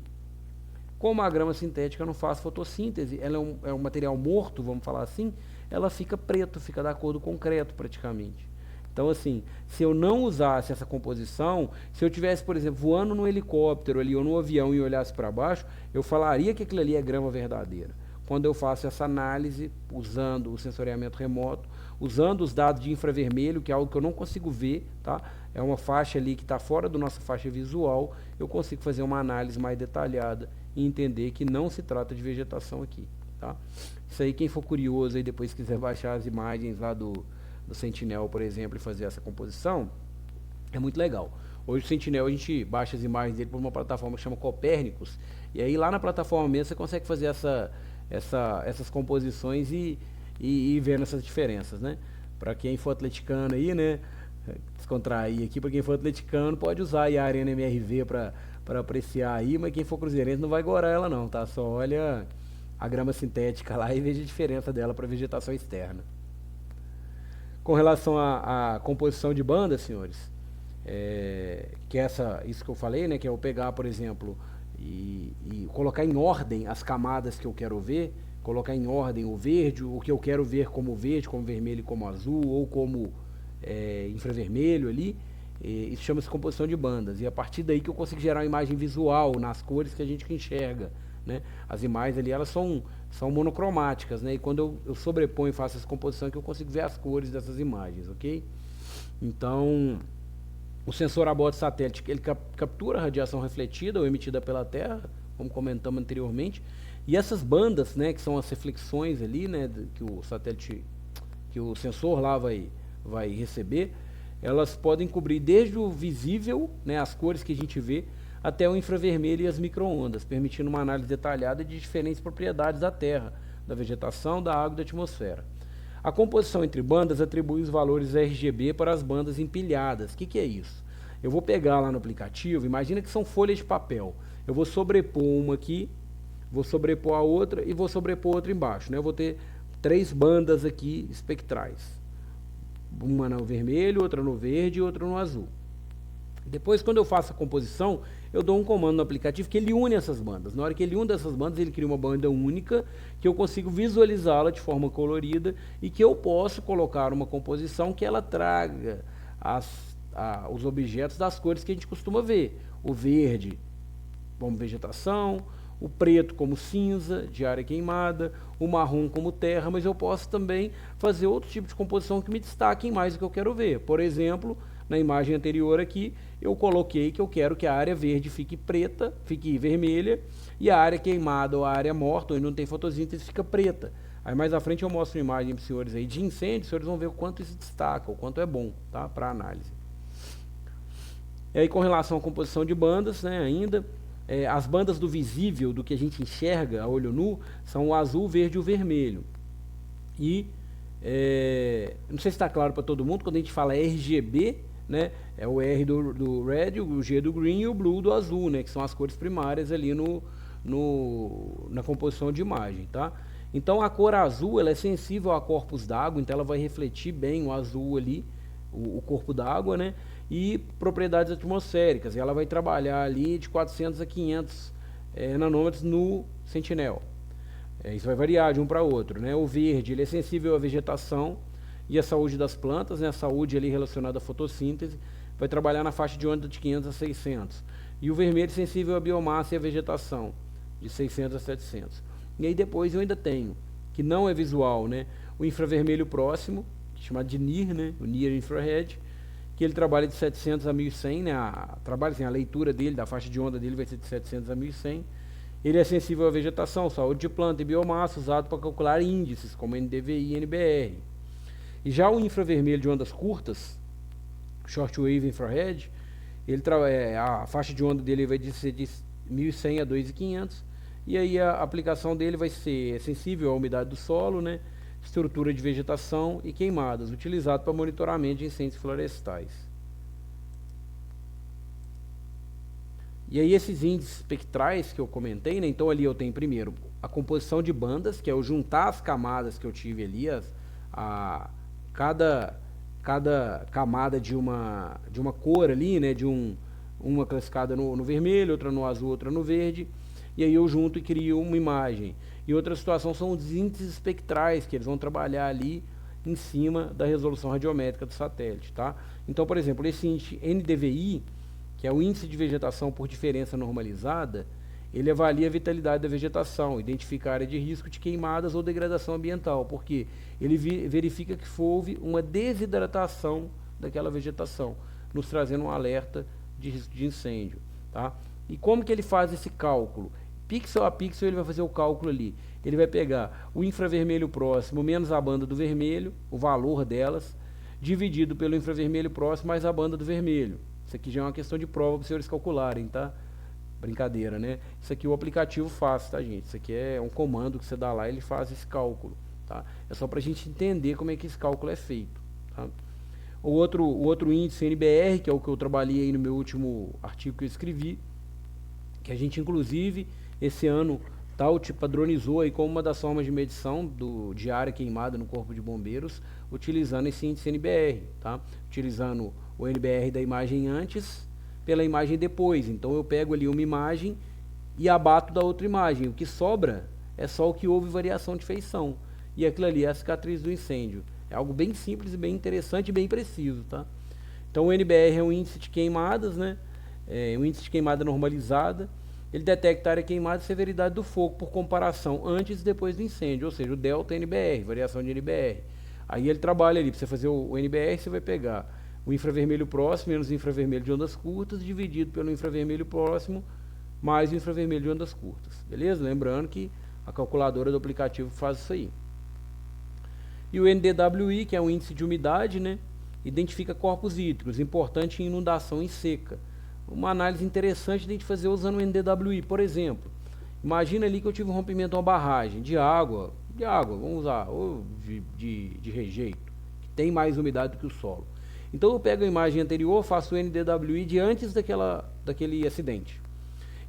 Como a grama sintética não faz fotossíntese, ela é um material morto, vamos falar assim, ela fica preto, fica da cor do concreto praticamente. Então, assim, se eu não usasse essa composição, se eu tivesse, por exemplo, voando num helicóptero ali ou num avião e olhasse para baixo, eu falaria que aquilo ali é grama verdadeira. Quando eu faço essa análise, usando o sensoriamento remoto, usando os dados de infravermelho, que é algo que eu não consigo ver, tá? É uma faixa ali que está fora da nossa faixa visual, eu consigo fazer uma análise mais detalhada e entender que não se trata de vegetação aqui, tá? Isso aí, quem for curioso aí depois quiser baixar as imagens lá do Sentinel, por exemplo, e fazer essa composição, é muito legal. Hoje o Sentinel, a gente baixa as imagens dele por uma plataforma que chama Copérnicos, e aí lá na plataforma mesmo você consegue fazer essas composições e vendo essas diferenças, né? Para quem for atleticano aí, né, descontrair aqui, para quem for atleticano pode usar aí a Arena MRV para apreciar aí, mas quem for cruzeirense não vai gorar ela não, tá? Só olha a grama sintética lá e veja a diferença dela para vegetação externa. Com relação à composição de banda, senhores, que é isso que eu falei, né, que é eu pegar, por exemplo, e colocar em ordem as camadas que eu quero ver, colocar em ordem o verde, o que eu quero ver como verde, como vermelho e como azul, ou como infravermelho ali, isso chama-se composição de bandas. E a partir daí que eu consigo gerar uma imagem visual nas cores que a gente enxerga, né? As imagens ali, elas são monocromáticas, né? E quando eu sobreponho e faço essa composição, que eu consigo ver as cores dessas imagens, ok? Então, o sensor a bordo do satélite, ele captura a radiação refletida ou emitida pela Terra, como comentamos anteriormente, e essas bandas, né, que são as reflexões ali, né, que o satélite, que o sensor lá vai receber, elas podem cobrir desde o visível, né, as cores que a gente vê, até o infravermelho e as micro-ondas, permitindo uma análise detalhada de diferentes propriedades da Terra, da vegetação, da água e da atmosfera. A composição entre bandas atribui os valores RGB para as bandas empilhadas. O que é isso? Eu vou pegar lá no aplicativo, imagina que são folhas de papel. Eu vou sobrepor uma aqui, vou sobrepor a outra e vou sobrepor outra embaixo, né? Eu vou ter 3 bandas aqui espectrais. Uma no vermelho, outra no verde e outra no azul. Depois, quando eu faço a composição, eu dou um comando no aplicativo que ele une essas bandas. Na hora que ele une essas bandas, ele cria uma banda única, que eu consigo visualizá-la de forma colorida e que eu posso colocar uma composição que ela traga os objetos das cores que a gente costuma ver. O verde como vegetação, o preto como cinza, de área queimada, o marrom como terra, mas eu posso também fazer outro tipo de composição que me destaque mais o que eu quero ver. Por exemplo, na imagem anterior aqui, eu coloquei que eu quero que a área verde fique preta, fique vermelha, e a área queimada ou a área morta, onde não tem fotossíntese, fica preta. Aí mais à frente eu mostro uma imagem para os senhores aí de incêndio, os senhores vão ver o quanto isso destaca, o quanto é bom, tá? Para análise. E aí com relação à composição de bandas, né, ainda, as bandas do visível, do que a gente enxerga a olho nu, são o azul, o verde e o vermelho. E, não sei se está claro para todo mundo, quando a gente fala RGB, né, é o R do red, o G do green e o blue do azul, né, que são as cores primárias ali na composição de imagem, tá? Então a cor azul, ela é sensível a corpos d'água, então ela vai refletir bem o azul ali, o corpo d'água, né? E propriedades atmosféricas, e ela vai trabalhar ali de 400 a 500 nanômetros no Sentinel. Isso vai variar de um para outro, né? O verde, ele é sensível à vegetação e à saúde das plantas, né? A saúde ali relacionada à fotossíntese, vai trabalhar na faixa de onda de 500 a 600. E o vermelho sensível à biomassa e à vegetação, de 600 a 700. E aí depois eu ainda tenho, que não é visual, né? O infravermelho próximo, chamado de NIR, né? O Near Infrared, que ele trabalha de 700 a 1100, né? A leitura dele, da faixa de onda dele vai ser de 700 a 1100. Ele é sensível à vegetação, saúde de planta e biomassa, usado para calcular índices, como NDVI e NBR. E já o infravermelho de ondas curtas, Shortwave Infrared, a faixa de onda dele vai ser de 1100 a 2500, e aí a aplicação dele vai ser sensível à umidade do solo, né? Estrutura de vegetação e queimadas, utilizado para monitoramento de incêndios florestais. E aí esses índices espectrais que eu comentei, né? Então ali eu tenho primeiro a composição de bandas, que é eu juntar as camadas que eu tive ali, cada camada de uma cor ali, né? Uma classificada no vermelho, outra no azul, outra no verde, e aí eu junto e crio uma imagem. E outra situação são os índices espectrais, que eles vão trabalhar ali em cima da resolução radiométrica do satélite, tá? Então, por exemplo, esse índice NDVI, que é o índice de vegetação por diferença normalizada, ele avalia a vitalidade da vegetação, identifica a área de risco de queimadas ou degradação ambiental, porque ele verifica que houve uma desidratação daquela vegetação, nos trazendo um alerta de risco de incêndio, tá? E como que ele faz esse cálculo? Pixel a pixel ele vai fazer o cálculo ali. Ele vai pegar o infravermelho próximo menos a banda do vermelho, o valor delas, dividido pelo infravermelho próximo mais a banda do vermelho. Isso aqui já é uma questão de prova para os senhores calcularem, tá? Brincadeira, né? Isso aqui o aplicativo faz, tá, gente? Isso aqui é um comando que você dá lá e ele faz esse cálculo, tá? É só para a gente entender como é que esse cálculo é feito, tá? O outro índice NBR, que é o que eu trabalhei aí no meu último artigo que eu escrevi, que a gente inclusive esse ano padronizou aí como uma das formas de medição de área queimada no Corpo de Bombeiros, utilizando esse índice NBR, tá? Utilizando o NBR da imagem antes pela imagem depois. Então eu pego ali uma imagem e abato da outra imagem. O que sobra é só o que houve variação de feição. E aquilo ali é a cicatriz do incêndio. É algo bem simples e bem interessante e bem preciso, tá? Então o NBR é um índice de queimadas, né? É um índice de queimada normalizada. Ele detecta a área queimada e severidade do fogo por comparação antes e depois do incêndio, ou seja, o delta NBR, variação de NBR. Aí ele trabalha ali, para você fazer o NBR, você vai pegar o infravermelho próximo menos o infravermelho de ondas curtas, dividido pelo infravermelho próximo, mais o infravermelho de ondas curtas. Beleza? Lembrando que a calculadora do aplicativo faz isso aí. E o NDWI, que é o índice de umidade, né? Identifica corpos hídricos, importante em inundação em seca. Uma análise interessante de a gente fazer usando o NDWI, por exemplo. Imagina ali que eu tive um rompimento de uma barragem de água, vamos usar, ou de rejeito, que tem mais umidade do que o solo. Então eu pego a imagem anterior, faço o NDWI de antes daquele acidente.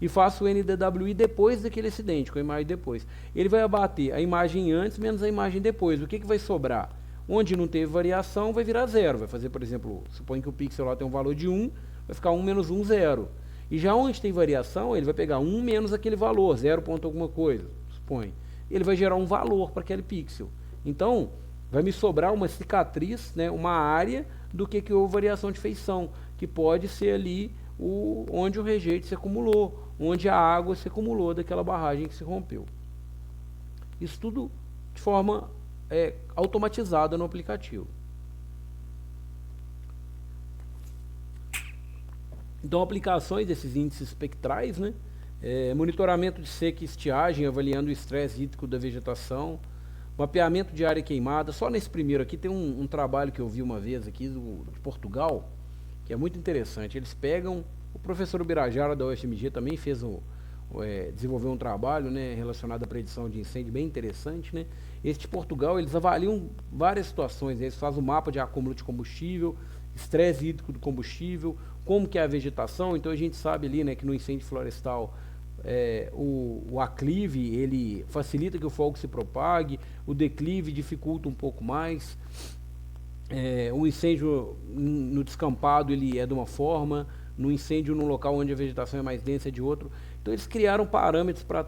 E faço o NDWI depois daquele acidente, com a imagem depois. Ele vai abater a imagem antes menos a imagem depois. O que vai sobrar? Onde não teve variação, vai virar zero. Vai fazer, por exemplo, suponha que o pixel lá tem um valor de 1, vai ficar 1 menos 1, 0. E já onde tem variação, ele vai pegar 1 menos aquele valor, 0 ponto alguma coisa, supõe. Ele vai gerar um valor para aquele pixel. Então, vai me sobrar uma cicatriz, né, uma área do que houve variação de feição, que pode ser ali onde o rejeito se acumulou, onde a água se acumulou daquela barragem que se rompeu. Isso tudo de forma automatizada no aplicativo. Então, aplicações desses índices espectrais, né? Monitoramento de seca e estiagem, avaliando o estresse hídrico da vegetação, mapeamento de área queimada. Só nesse primeiro aqui tem um trabalho que eu vi uma vez aqui de Portugal, que é muito interessante. Eles pegam, o professor Ubirajara da UFMG também desenvolveu um trabalho, né, relacionado à predição de incêndio bem interessante, né? Esse de Portugal, eles avaliam várias situações, né? Eles fazem o mapa de acúmulo de combustível, estresse hídrico do combustível, como que é a vegetação. Então a gente sabe ali, né, que no incêndio florestal o aclive ele facilita que o fogo se propague, o declive dificulta um pouco mais, o incêndio no descampado ele é de uma forma, no incêndio no local onde a vegetação é mais densa é de outro. Então eles criaram parâmetros para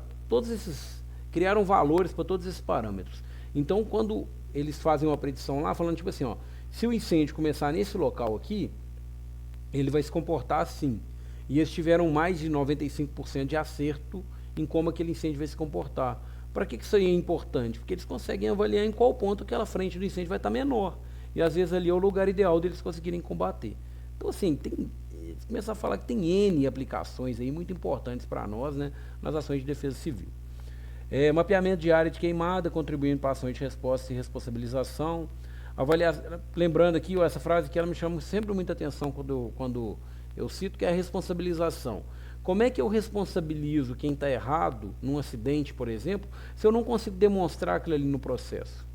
criaram valores para todos esses parâmetros. Então quando eles fazem uma predição lá, falando tipo assim, ó, se o incêndio começar nesse local aqui, ele vai se comportar assim. E eles tiveram mais de 95% de acerto em como aquele incêndio vai se comportar. Para que isso aí é importante? Porque eles conseguem avaliar em qual ponto aquela frente do incêndio vai estar menor. E às vezes ali é o lugar ideal deles conseguirem combater. Então assim, começar a falar que tem N aplicações aí muito importantes para nós, né, nas ações de defesa civil. Mapeamento de área de queimada, contribuindo para ações de resposta e responsabilização. Lembrando aqui, essa frase que ela me chama sempre muita atenção quando eu cito, que é a responsabilização. Como é que eu responsabilizo quem está errado num acidente, por exemplo, se eu não consigo demonstrar aquilo ali no processo?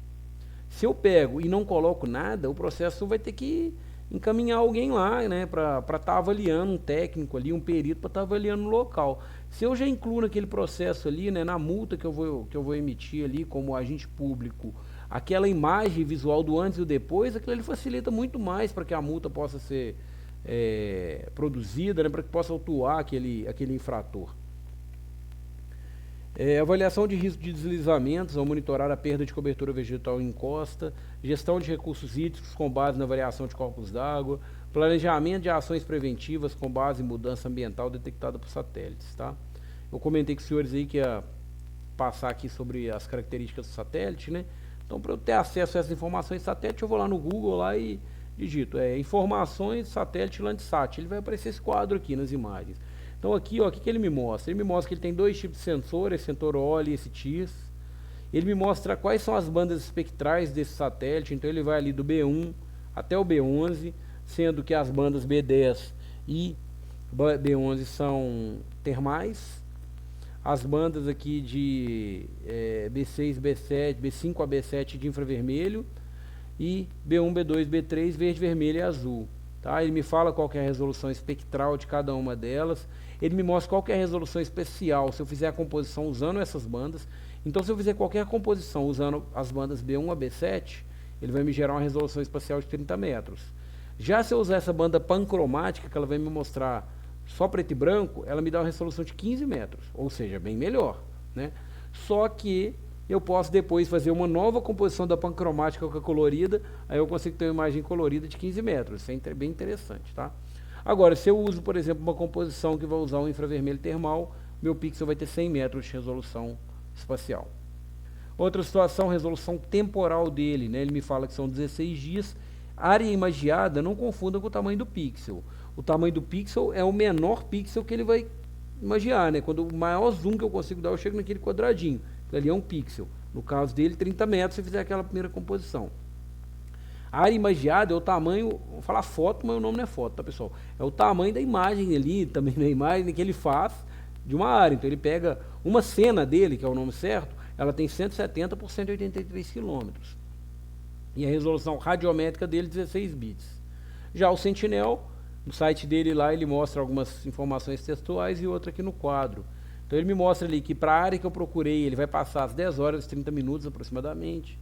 Se eu pego e não coloco nada, o processo vai ter que encaminhar alguém lá, né, para estar avaliando, um técnico ali, um perito para estar avaliando no local. Se eu já incluo naquele processo ali, né, na multa que eu vou emitir ali como agente público, aquela imagem visual do antes e o depois, aquilo ali facilita muito mais para que a multa possa ser produzida, né, para que possa autuar aquele infrator. Avaliação de risco de deslizamentos, ao monitorar a perda de cobertura vegetal em costa, gestão de recursos hídricos com base na variação de corpos d'água, planejamento de ações preventivas com base em mudança ambiental detectada por satélites. Tá? Eu comentei com os senhores aí que ia passar aqui sobre as características do satélite, né? Então, para eu ter acesso a essas informações de satélite, eu vou lá no Google lá e digito informações satélite Landsat. Ele vai aparecer esse quadro aqui nas imagens. Então aqui, ó, o que ele me mostra? Ele me mostra que ele tem dois tipos de sensor, esse sensor OLE e esse TIS. Ele me mostra quais são as bandas espectrais desse satélite. Então ele vai ali do B1 até o B11, sendo que as bandas B10 e B11 são termais. As bandas aqui de B6, B7, B5 a B7 de infravermelho e B1, B2, B3, verde, vermelho e azul. Tá? Ele me fala qual que é a resolução espectral de cada uma delas. Ele me mostra qual que é a resolução especial se eu fizer a composição usando essas bandas. Então, se eu fizer qualquer composição usando as bandas B1 a B7, ele vai me gerar uma resolução espacial de 30 metros. Já se eu usar essa banda pancromática, que ela vai me mostrar só preto e branco, ela me dá uma resolução de 15 metros, ou seja, bem melhor, né? Só que eu posso depois fazer uma nova composição da pancromática com a colorida, aí eu consigo ter uma imagem colorida de 15 metros, isso é bem interessante, tá? Agora, se eu uso, por exemplo, uma composição que vai usar um infravermelho termal, meu pixel vai ter 100 metros de resolução espacial. Outra situação, resolução temporal dele, né? Ele me fala que são 16 dias. Área imagiada, não confunda com o tamanho do pixel. O tamanho do pixel é o menor pixel que ele vai imagiar, né? Quando o maior zoom que eu consigo dar, eu chego naquele quadradinho. Ali é um pixel. No caso dele, 30 metros se eu fizer aquela primeira composição. A área imagiada é o tamanho, vou falar foto, mas o nome não é foto, tá, pessoal? É o tamanho da imagem ali, também da imagem que ele faz de uma área. Então ele pega uma cena dele, que é o nome certo, ela tem 170 por 183 quilômetros. E a resolução radiométrica dele, 16 bits. Já o Sentinel, no site dele lá, ele mostra algumas informações textuais e outra aqui no quadro. Então ele me mostra ali que para a área que eu procurei, ele vai passar às 10 horas e 30 minutos aproximadamente.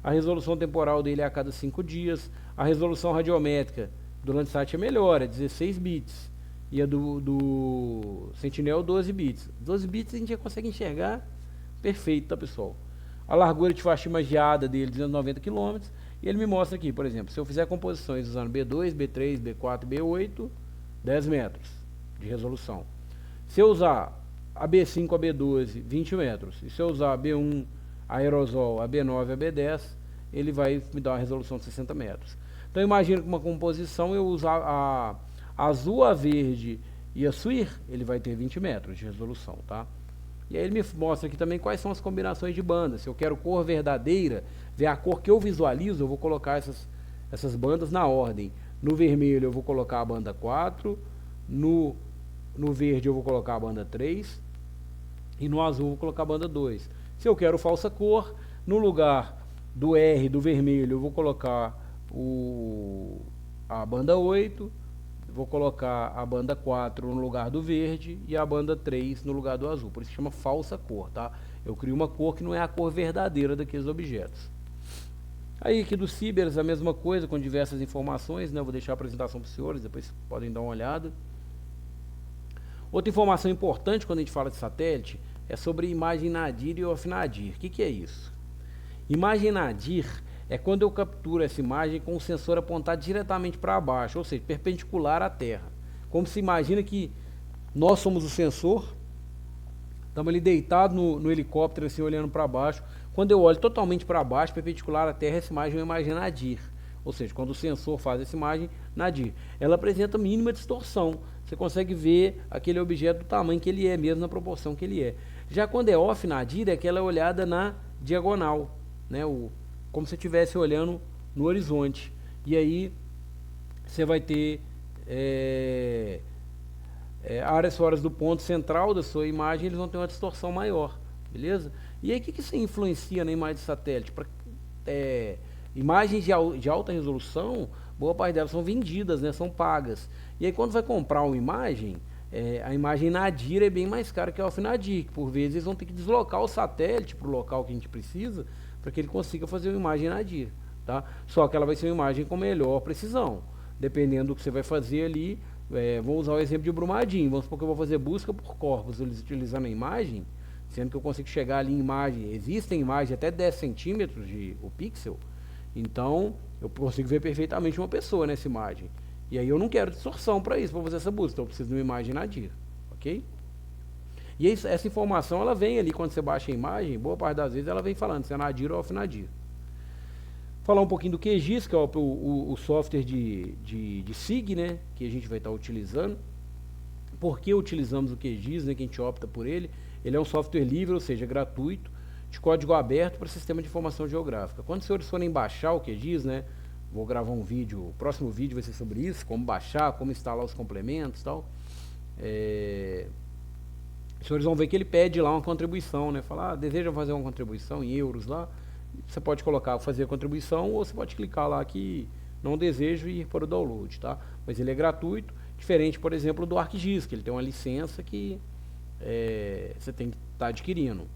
A resolução temporal dele é a cada 5 dias. A resolução radiométrica do Landsat é melhor, é 16 bits. e a do Sentinel 12 bits. 12 bits a gente já consegue enxergar perfeito, tá, pessoal? A largura de faixinha imagiada dele, 290 km, e ele me mostra aqui, por exemplo, se eu fizer composições usando B2, B3, B4, B8, 10 metros de resolução. Se eu usar a B5, a B12, 20 metros, e se eu usar a B1, a aerosol, a B9, a B10, ele vai me dar uma resolução de 60 metros. Então imagina que uma composição eu usar a azul, a verde e a suir, ele vai ter 20 metros de resolução, tá? E aí ele me mostra aqui também quais são as combinações de bandas. Se eu quero cor verdadeira, ver a cor que eu visualizo, eu vou colocar essas bandas na ordem. No vermelho eu vou colocar a banda 4, no verde eu vou colocar a banda 3 e no azul eu vou colocar a banda 2. Se eu quero falsa cor, no lugar do R do vermelho eu vou colocar a banda 8, vou colocar a banda 4 no lugar do verde e a banda 3 no lugar do azul. Por isso que chama falsa cor, tá? Eu crio uma cor que não é a cor verdadeira daqueles objetos. Aí aqui do Cibers a mesma coisa, com diversas informações, né? Eu vou deixar a apresentação para os senhores, depois podem dar uma olhada. Outra informação importante quando a gente fala de satélite é sobre imagem nadir e off-nadir. O que é isso? Imagem nadir é quando eu capturo essa imagem com o sensor apontado diretamente para baixo, ou seja, perpendicular à Terra. Como se imagina que nós somos o sensor, estamos ali deitados no helicóptero, assim, olhando para baixo. Quando eu olho totalmente para baixo, perpendicular à Terra, essa imagem é uma imagem nadir. Ou seja, quando o sensor faz essa imagem nadir, ela apresenta mínima distorção. Você consegue ver aquele objeto do tamanho que ele é, mesmo na proporção que ele é. Já quando é off-nadir, é aquela olhada na diagonal, né? Como se estivesse olhando no horizonte. E aí você vai ter áreas fora do ponto central da sua imagem, eles vão ter uma distorção maior, beleza? E aí o que isso influencia na imagem de satélite? Imagens de alta resolução, boa parte delas são vendidas, né? São pagas. E aí quando vai comprar uma imagem, a imagem nadir é bem mais cara que a off-nadir, que por vezes eles vão ter que deslocar o satélite para o local que a gente precisa, para que ele consiga fazer uma imagem nadir, tá? Só que ela vai ser uma imagem com melhor precisão, dependendo do que você vai fazer ali. Vou usar o exemplo de Brumadinho, vamos supor que eu vou fazer busca por corpos utilizando a imagem, sendo que eu consigo chegar ali em imagem, existem imagens até 10 centímetros o pixel, então eu consigo ver perfeitamente uma pessoa nessa imagem, e aí eu não quero distorção para isso, para fazer essa busca, então eu preciso de uma imagem nadir, ok? E essa informação ela vem ali quando você baixa a imagem, boa parte das vezes ela vem falando se é nadir ou off-nadir. Falar um pouquinho do QGIS, que é o software de SIG, né, que a gente vai estar utilizando. Por que utilizamos o QGIS, né, que a gente opta por ele? Ele é um software livre, ou seja, gratuito, de código aberto para sistema de informação geográfica. Quando os senhores forem baixar o QGIS, né, vou gravar um vídeo, o próximo vídeo vai ser sobre isso, como baixar, como instalar os complementos e tal. Os senhores vão ver que ele pede lá uma contribuição, né? Fala, deseja fazer uma contribuição em euros lá. Você pode colocar, fazer a contribuição, ou você pode clicar lá que não desejo e ir para o download, tá? Mas ele é gratuito, diferente, por exemplo, do ArcGIS, que ele tem uma licença que você tem que estar adquirindo.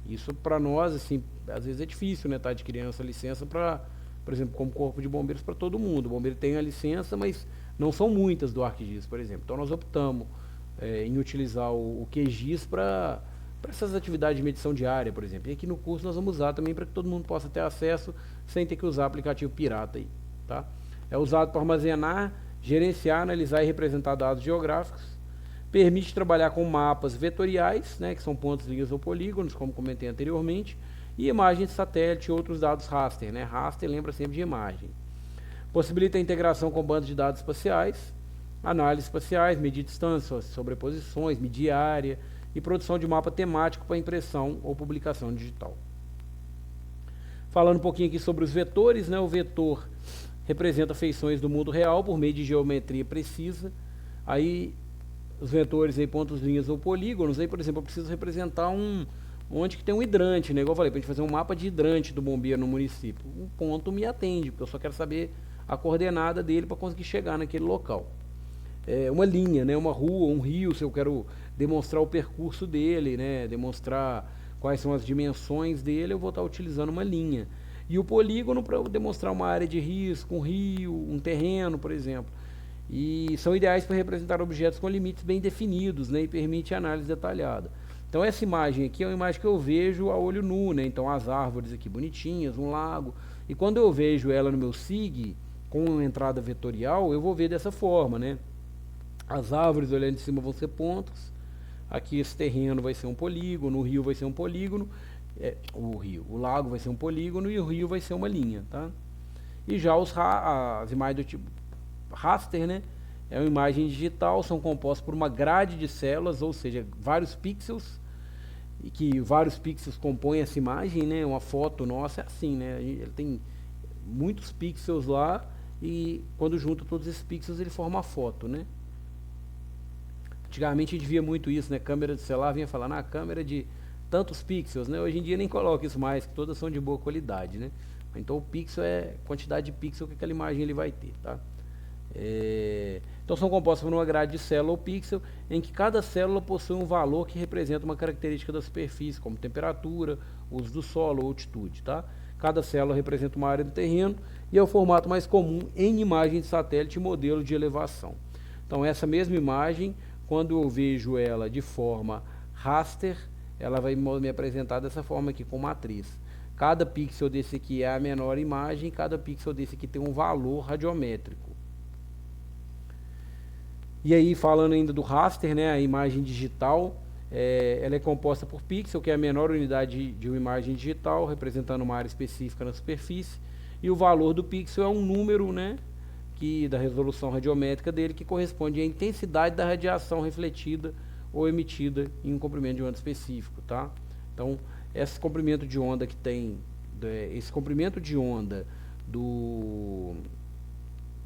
Isso para nós, assim, às vezes é difícil, né? Estar adquirindo essa licença para, por exemplo, como corpo de bombeiros para todo mundo. O bombeiro tem a licença, mas não são muitas do ArcGIS, por exemplo. Então nós optamos em utilizar o QGIS para essas atividades de medição diária, por exemplo. E aqui no curso nós vamos usar também para que todo mundo possa ter acesso sem ter que usar aplicativo pirata aí, tá? É usado para armazenar, gerenciar, analisar e representar dados geográficos. Permite trabalhar com mapas vetoriais, né, que são pontos, linhas ou polígonos, como comentei anteriormente, e imagens de satélite e outros dados raster, né? Raster lembra sempre de imagem. Possibilita a integração com bancos de dados espaciais, análise espaciais, medir distâncias, sobreposições, medir área e produção de mapa temático para impressão ou publicação digital. Falando um pouquinho aqui sobre os vetores, né? O vetor representa feições do mundo real por meio de geometria precisa. Aí os vetores aí, pontos, linhas ou polígonos, aí por exemplo, eu preciso representar onde que tem um hidrante, né? Igual eu falei, para a gente fazer um mapa de hidrante do bombeiro no município. Um ponto me atende, porque eu só quero saber a coordenada dele para conseguir chegar naquele local. Uma linha, né? Uma rua, um rio, se eu quero demonstrar o percurso dele, né? Demonstrar quais são as dimensões dele, eu vou estar utilizando uma linha. E o polígono para demonstrar uma área de risco, um rio, um terreno, por exemplo. e são ideais para representar objetos com limites bem definidos, né, e permite análise detalhada. Então essa imagem aqui é uma imagem que eu vejo a olho nu, né? Então as árvores aqui bonitinhas, um lago. E quando eu vejo ela no meu SIG, com uma entrada vetorial, eu vou ver dessa forma, né? As árvores olhando de cima vão ser pontos. Aqui esse terreno vai ser um polígono, o rio vai ser um polígono. O lago vai ser um polígono e o rio vai ser uma linha, tá? E já as imagens do tipo raster, né? É uma imagem digital, são compostas por uma grade de células, ou seja, vários pixels, e que vários pixels compõem essa imagem, né? Uma foto nossa é assim, né? Ele tem muitos pixels lá e quando junta todos esses pixels ele forma a foto, né? Antigamente a gente via muito isso, né? Câmera de celular vinha falar, na câmera de tantos pixels, né? Hoje em dia nem coloca isso mais, que todas são de boa qualidade, né? Então o pixel é a quantidade de pixel que aquela imagem ele vai ter, tá? Então são compostas por uma grade de célula ou pixel, em que cada célula possui um valor que representa uma característica da superfície, como temperatura, uso do solo ou altitude, tá? Cada célula representa uma área do terreno e é o formato mais comum em imagem de satélite e modelo de elevação. Então essa mesma imagem, quando eu vejo ela de forma raster, ela vai me apresentar dessa forma aqui, com matriz. Cada pixel desse aqui é a menor imagem, cada pixel desse aqui tem um valor radiométrico. E aí, falando ainda do raster, né, a imagem digital, ela é composta por pixel, que é a menor unidade de uma imagem digital, representando uma área específica na superfície, e o valor do pixel é um número, né, da resolução radiométrica dele, que corresponde à intensidade da radiação refletida ou emitida em um comprimento de onda específico, tá? Então, esse comprimento de onda que tem, esse comprimento de onda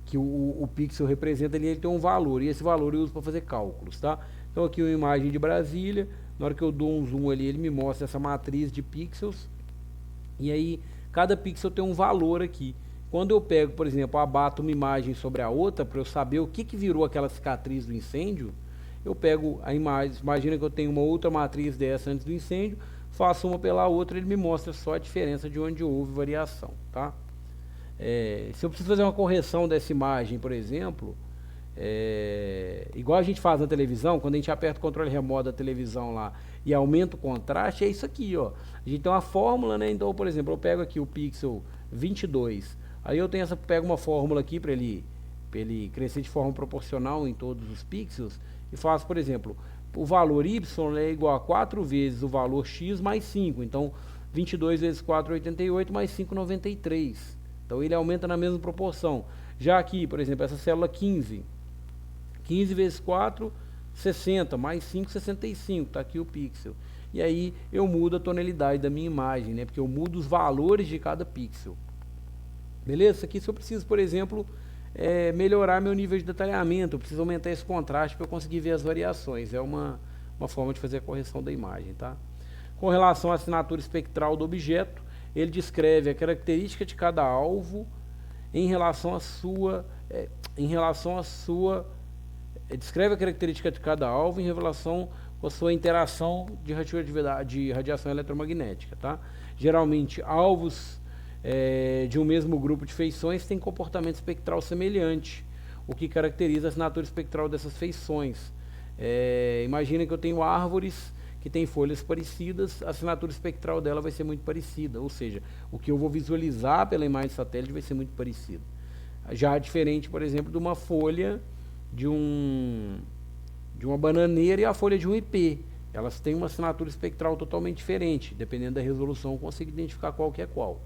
que o pixel representa ali, ele tem um valor, e esse valor eu uso para fazer cálculos, tá? Então aqui uma imagem de Brasília, na hora que eu dou um zoom ali, ele me mostra essa matriz de pixels, e aí cada pixel tem um valor aqui. Quando eu pego, por exemplo, abato uma imagem sobre a outra, para eu saber o que virou aquela cicatriz do incêndio, eu pego a imagem, imagina que eu tenho uma outra matriz dessa antes do incêndio, faço uma pela outra, ele me mostra só a diferença de onde houve variação, tá? Se eu preciso fazer uma correção dessa imagem, por exemplo, igual a gente faz na televisão, quando a gente aperta o controle remoto da televisão lá e aumenta o contraste, é isso aqui, ó. A gente tem uma fórmula, né? Então, por exemplo, eu pego aqui o pixel 22, aí eu pego uma fórmula aqui para ele crescer de forma proporcional em todos os pixels e faço, por exemplo, o valor y é igual a 4 vezes o valor x mais 5, então 22 vezes 4 é 88 mais 5 93. Então ele aumenta na mesma proporção. Já aqui, por exemplo, essa célula 15 vezes 4, 60, mais 5, 65, está aqui o pixel. E aí eu mudo a tonalidade da minha imagem, né? Porque eu mudo os valores de cada pixel. Beleza? Isso aqui se eu preciso, por exemplo, melhorar meu nível de detalhamento, eu preciso aumentar esse contraste para eu conseguir ver as variações. É uma forma de fazer a correção da imagem, tá? Com relação à assinatura espectral do objeto, ele descreve a característica de cada alvo em relação à sua, descreve a característica de cada alvo em relação com a sua interação de radioatividade, de radiação eletromagnética, tá? Geralmente, alvos de um mesmo grupo de feições têm comportamento espectral semelhante, o que caracteriza a assinatura espectral dessas feições. Imagina que eu tenho árvores que tem folhas parecidas, a assinatura espectral dela vai ser muito parecida, ou seja, o que eu vou visualizar pela imagem de satélite vai ser muito parecido. Já diferente, por exemplo, de uma folha de uma bananeira e a folha de um ipê. Elas têm uma assinatura espectral totalmente diferente, dependendo da resolução eu consigo identificar qual que é qual.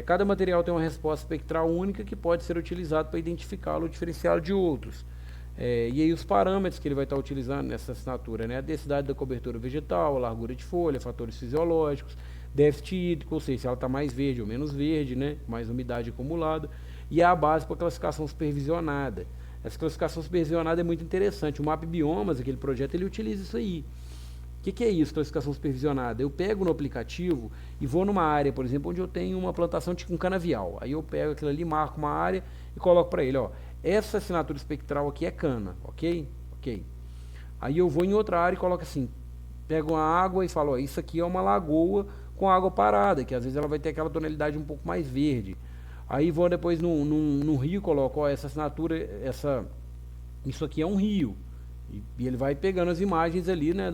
Cada material tem uma resposta espectral única que pode ser utilizado para identificá-lo ou diferenciá-lo de outros. E aí os parâmetros que ele vai estar utilizando nessa assinatura, né? A densidade da cobertura vegetal, a largura de folha, fatores fisiológicos, déficit hídrico, ou seja, se ela está mais verde ou menos verde, né? Mais umidade acumulada, e a base para a classificação supervisionada. Essa classificação supervisionada é muito interessante. O Map Biomas, aquele projeto, ele utiliza isso aí. O que é isso, classificação supervisionada? Eu pego no aplicativo e vou numa área, por exemplo, onde eu tenho uma plantação de um canavial. Aí eu pego aquilo ali, marco uma área e coloco para ele, ó, essa assinatura espectral aqui é cana, ok? Ok. Aí eu vou em outra área e coloco assim, pego uma água e falo, ó, isso aqui é uma lagoa com água parada, que às vezes ela vai ter aquela tonalidade um pouco mais verde. Aí vou depois no rio, coloco, ó, essa assinatura, isso aqui é um rio. E ele vai pegando as imagens ali, né,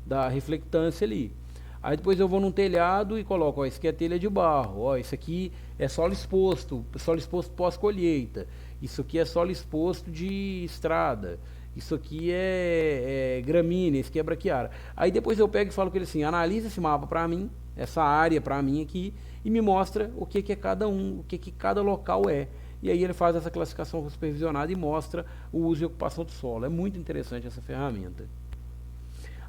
da reflectância ali. Aí depois eu vou num telhado e coloco, ó, isso aqui é telha de barro, ó, isso aqui é solo exposto pós-colheita, isso aqui é solo exposto de estrada, isso aqui é gramínea, isso aqui é braquiária. Aí depois eu pego e falo com ele assim, analisa esse mapa para mim, essa área para mim aqui, e me mostra o que é cada um, o que cada local é. E aí ele faz essa classificação supervisionada e mostra o uso e ocupação do solo. É muito interessante essa ferramenta.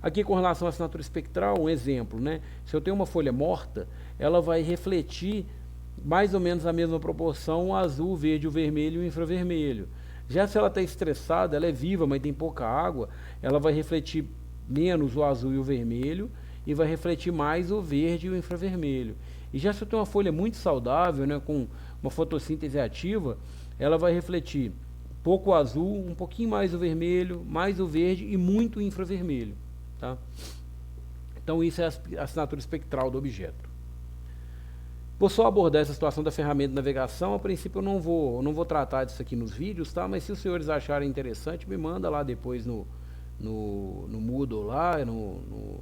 Aqui com relação à assinatura espectral, um exemplo, né? Se eu tenho uma folha morta, ela vai refletir mais ou menos a mesma proporção o azul, o verde, o vermelho e o infravermelho. Já se ela está estressada, ela é viva, mas tem pouca água, ela vai refletir menos o azul e o vermelho e vai refletir mais o verde e o infravermelho. E já se eu tenho uma folha muito saudável, né, com uma fotossíntese ativa, ela vai refletir pouco o azul, um pouquinho mais o vermelho, mais o verde e muito o infravermelho. Tá? Então isso é a assinatura espectral do objeto. Vou só abordar essa situação da ferramenta de navegação. A princípio eu não vou tratar disso aqui nos vídeos, tá? Mas se os senhores acharem interessante, me manda lá depois no Moodle lá, no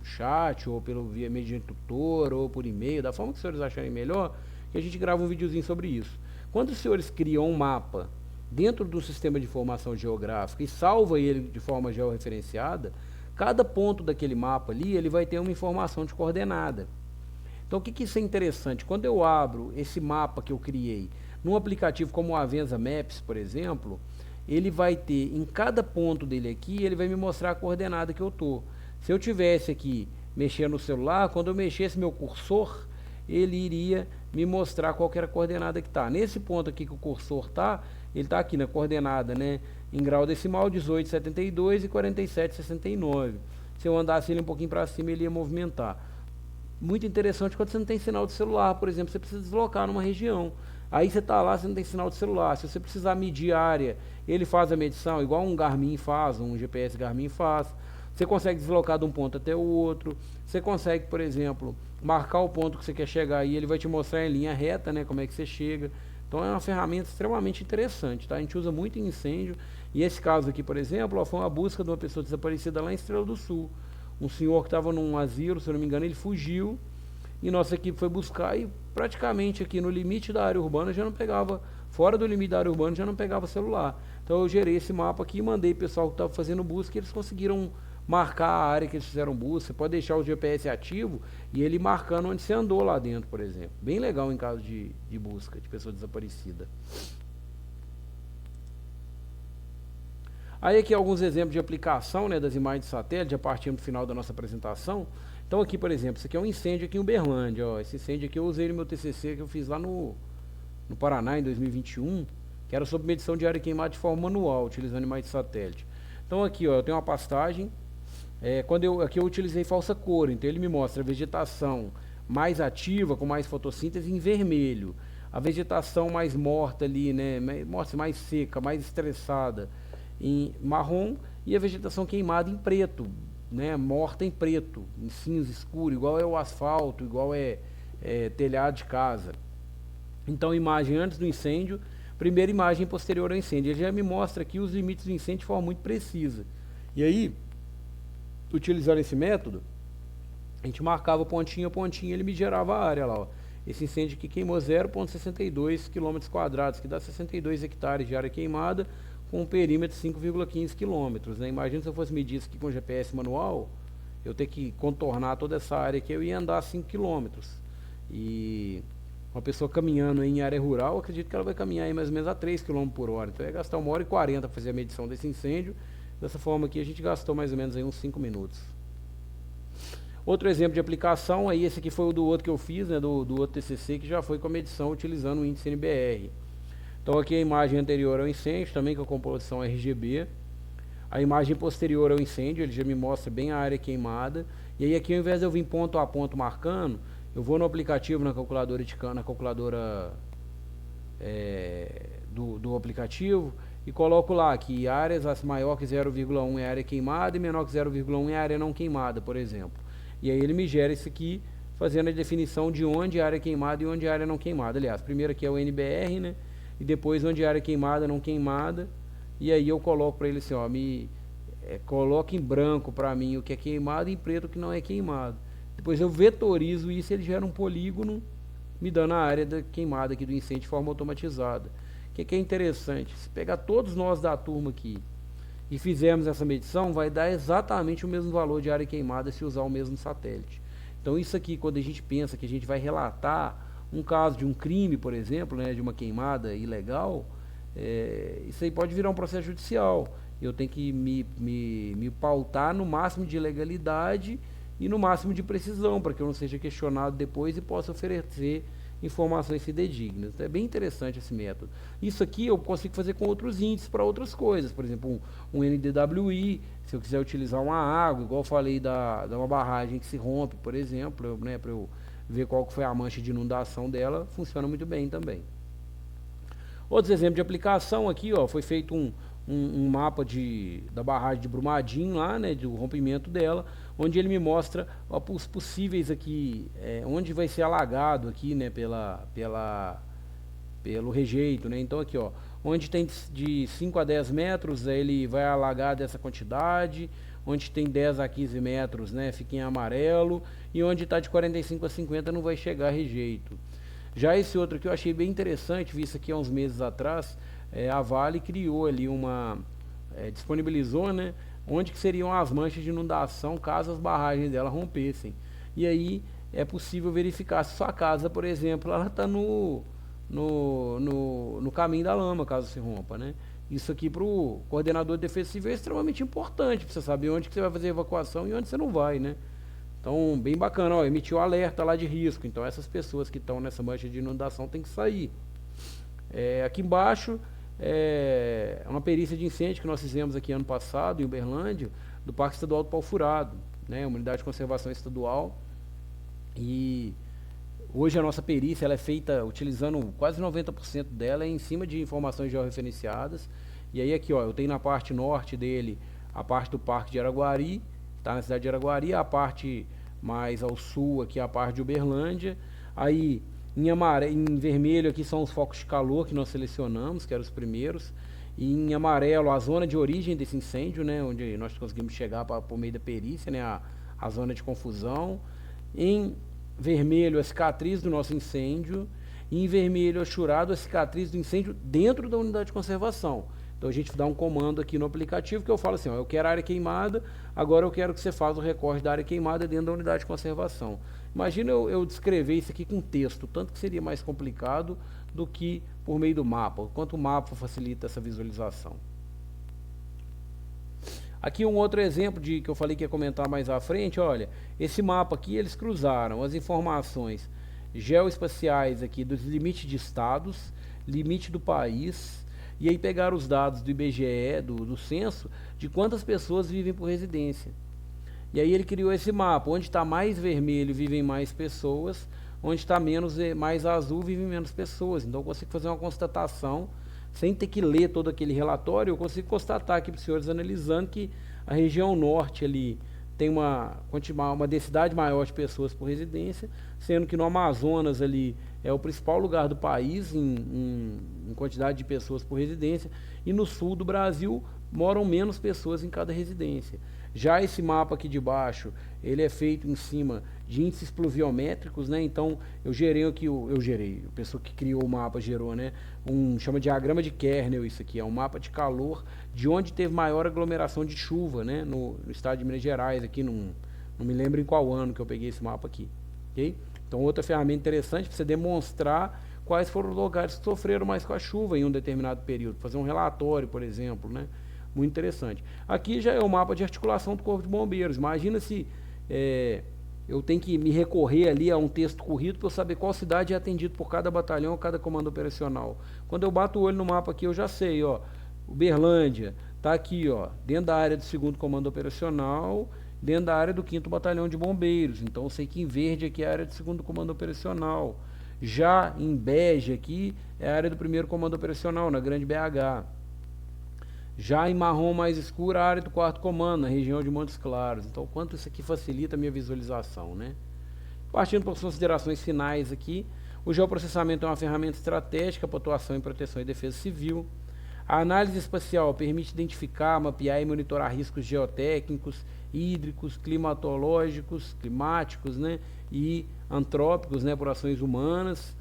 chat, ou via mediante tutor, ou por e-mail, da forma que os senhores acharem melhor, que a gente grava um videozinho sobre isso. Quando os senhores criam um mapa dentro do sistema de informação geográfica e salva ele de forma georreferenciada, cada ponto daquele mapa ali, ele vai ter uma informação de coordenada. Então, o que isso é interessante? Quando eu abro esse mapa que eu criei num aplicativo como o Avenza Maps, por exemplo, ele vai ter, em cada ponto dele aqui, ele vai me mostrar a coordenada que eu estou. Se eu tivesse aqui mexendo no celular, quando eu mexesse meu cursor, ele iria me mostrar qual que era a coordenada que está. Nesse ponto aqui que o cursor está, ele está aqui na coordenada, né, em grau decimal, 18,72 e 47,69. Se eu andasse ele um pouquinho para cima, ele ia movimentar. Muito interessante quando você não tem sinal de celular, por exemplo, você precisa deslocar numa região. Aí você está lá, você não tem sinal de celular. Se você precisar medir a área, ele faz a medição, igual um Garmin faz, um GPS Garmin faz. Você consegue deslocar de um ponto até o outro. Você consegue, por exemplo, marcar o ponto que você quer chegar e ele vai te mostrar em linha reta, né, como é que você chega. Então é uma ferramenta extremamente interessante, tá? A gente usa muito em incêndio. E esse caso aqui, por exemplo, ó, foi uma busca de uma pessoa desaparecida lá em Estrela do Sul. Um senhor que estava num asilo, se eu não me engano, ele fugiu e nossa equipe foi buscar e praticamente aqui no limite da área urbana já não pegava, fora do limite da área urbana já não pegava celular. Então eu gerei esse mapa aqui e mandei o pessoal que estava fazendo busca e eles conseguiram marcar a área que eles fizeram busca. Você pode deixar o GPS ativo e ele marcando onde você andou lá dentro, por exemplo. Bem legal em caso de busca de pessoa desaparecida. Aí aqui alguns exemplos de aplicação, né, das imagens de satélite, a partir do final da nossa apresentação. Então aqui, por exemplo, isso aqui é um incêndio aqui em Uberlândia. Ó. Esse incêndio aqui eu usei no meu TCC que eu fiz lá no Paraná em 2021, que era sobre medição de área queimada de forma manual, utilizando imagens de satélite. Então aqui, ó, eu tenho uma pastagem. Aqui eu utilizei falsa cor, então ele me mostra a vegetação mais ativa, com mais fotossíntese, em vermelho. A vegetação mais morta ali, né, mais seca, mais estressada, em marrom, e a vegetação queimada em preto, né, morta em preto, em cinza escuro, igual é o asfalto, igual é telhado de casa. Então, imagem antes do incêndio, primeira imagem posterior ao incêndio. Ele já me mostra aqui os limites do incêndio de forma muito precisa. E aí, utilizando esse método, a gente marcava pontinho a pontinho, ele me gerava a área lá, ó. Esse incêndio aqui queimou 0,62 km², que dá 62 hectares de área queimada, com um perímetro de 5,15 km, né? Imagina se eu fosse medir isso aqui com GPS manual, eu ter que contornar toda essa área aqui, eu ia andar 5 km. E uma pessoa caminhando em área rural, acredito que ela vai caminhar aí mais ou menos a 3 km por hora. Então ia gastar 1h40 para fazer a medição desse incêndio. Dessa forma aqui a gente gastou mais ou menos aí uns 5 minutos. Outro exemplo de aplicação, aí esse aqui foi o do outro que eu fiz, né, do outro TCC, que já foi com a medição utilizando o índice NBR. Então aqui a imagem anterior ao incêndio, também com a composição RGB. A imagem posterior ao incêndio, ele já me mostra bem a área queimada. E aí aqui, ao invés de eu vir ponto a ponto marcando, eu vou no aplicativo, na calculadora do aplicativo, e coloco lá que áreas maior que 0,1 é área queimada e menor que 0,1 é área não queimada, por exemplo. E aí ele me gera isso aqui fazendo a definição de onde é área queimada e onde é área não queimada. Aliás, primeiro aqui é o NBR, né? E depois onde é área queimada, não queimada. E aí eu coloco para ele assim, ó, coloca em branco para mim o que é queimado e em preto o que não é queimado. Depois eu vetorizo isso e ele gera um polígono me dando a área da queimada aqui do incêndio de forma automatizada. O que é interessante? Se pegar todos nós da turma aqui e fizermos essa medição, vai dar exatamente o mesmo valor de área queimada se usar o mesmo satélite. Então isso aqui, quando a gente pensa que a gente vai relatar um caso de um crime, por exemplo, né, de uma queimada ilegal, isso aí pode virar um processo judicial. Eu tenho que me pautar no máximo de legalidade e no máximo de precisão, para que eu não seja questionado depois e possa oferecer informações fidedignas. Então, é bem interessante esse método. Isso aqui eu consigo fazer com outros índices para outras coisas, por exemplo, um NDWI, se eu quiser utilizar uma água, igual eu falei da uma barragem que se rompe, por exemplo, né, para eu ver qual que foi a mancha de inundação dela, funciona muito bem também. Outros exemplos de aplicação aqui, ó, foi feito um mapa da barragem de Brumadinho lá, né, do rompimento dela, onde ele me mostra os possíveis aqui, onde vai ser alagado aqui, né, pelo rejeito, né. Então aqui, ó, onde tem de 5 a 10 metros, ele vai alagar dessa quantidade, onde tem 10 a 15 metros, né, fica em amarelo, e onde está de 45 a 50 não vai chegar rejeito. Já esse outro aqui eu achei bem interessante, vi isso aqui há uns meses atrás, a Vale criou ali disponibilizou, né, onde que seriam as manchas de inundação caso as barragens dela rompessem. E aí é possível verificar se sua casa, por exemplo, ela está no caminho da lama, caso se rompa, né. Isso aqui para o coordenador de defesa civil é extremamente importante, para você saber onde que você vai fazer a evacuação e onde você não vai, né. Então, bem bacana, ó, emitiu alerta lá de risco. Então, essas pessoas que estão nessa mancha de inundação têm que sair. Aqui embaixo é uma perícia de incêndio que nós fizemos aqui ano passado, em Uberlândia, do Parque Estadual do Pau Furado, né, uma unidade de conservação estadual. E hoje a nossa perícia ela é feita utilizando quase 90% dela em cima de informações georreferenciadas. E aí aqui, ó, eu tenho na parte norte dele a parte do Parque de Araguari, está na cidade de Araguari, a parte mais ao sul aqui a parte de Uberlândia. Aí em vermelho aqui são os focos de calor que nós selecionamos, que eram os primeiros. E em amarelo a zona de origem desse incêndio, né, onde nós conseguimos chegar por meio da perícia, né, a zona de confusão. Em vermelho a cicatriz do nosso incêndio. E em vermelho achurado a cicatriz do incêndio dentro da unidade de conservação. Então a gente dá um comando aqui no aplicativo que eu falo assim, ó, eu quero área queimada, agora eu quero que você faça o recorte da área queimada dentro da unidade de conservação. Imagina eu descrever isso aqui com texto, tanto que seria mais complicado do que por meio do mapa, o quanto o mapa facilita essa visualização. Aqui um outro exemplo que eu falei que ia comentar mais à frente, olha, esse mapa aqui eles cruzaram as informações geoespaciais aqui dos limites de estados, limite do país. E aí pegaram os dados do IBGE, do censo, de quantas pessoas vivem por residência. E aí ele criou esse mapa, onde está mais vermelho vivem mais pessoas, onde está mais azul vivem menos pessoas. Então eu consigo fazer uma constatação, sem ter que ler todo aquele relatório, eu consigo constatar aqui para os senhores analisando que a região norte ali tem uma densidade maior de pessoas por residência, sendo que no Amazonas ali é o principal lugar do país em quantidade de pessoas por residência, e no sul do Brasil moram menos pessoas em cada residência. Já esse mapa aqui de baixo, ele é feito em cima de índices pluviométricos, né? Então eu gerei aqui, a pessoa que criou o mapa gerou, né? Chama de diagrama de Kernel, isso aqui é um mapa de calor de onde teve maior aglomeração de chuva, né? No estado de Minas Gerais, aqui não me lembro em qual ano que eu peguei esse mapa aqui, ok? Então outra ferramenta interessante para você demonstrar quais foram os lugares que sofreram mais com a chuva em um determinado período, fazer um relatório, por exemplo, né? Muito interessante. Aqui já é o mapa de articulação do Corpo de Bombeiros. Imagina se eu tenho que me recorrer ali a um texto corrido para eu saber qual cidade é atendido por cada batalhão ou cada comando operacional. Quando eu bato o olho no mapa aqui, eu já sei, ó, Uberlândia está aqui, ó, dentro da área do 2º Comando Operacional, dentro da área do 5º Batalhão de Bombeiros. Então eu sei que em verde aqui é a área do 2º Comando Operacional. Já em bege aqui é a área do 1º Comando Operacional, na Grande BH. Já em marrom mais escuro, a área do 4º Comando, na região de Montes Claros. Então, quanto isso aqui facilita a minha visualização, né? Partindo para as considerações finais aqui, o geoprocessamento é uma ferramenta estratégica para atuação em proteção e defesa civil. A análise espacial permite identificar, mapear e monitorar riscos geotécnicos, hídricos, climáticos, né, e antrópicos, né, por ações humanas.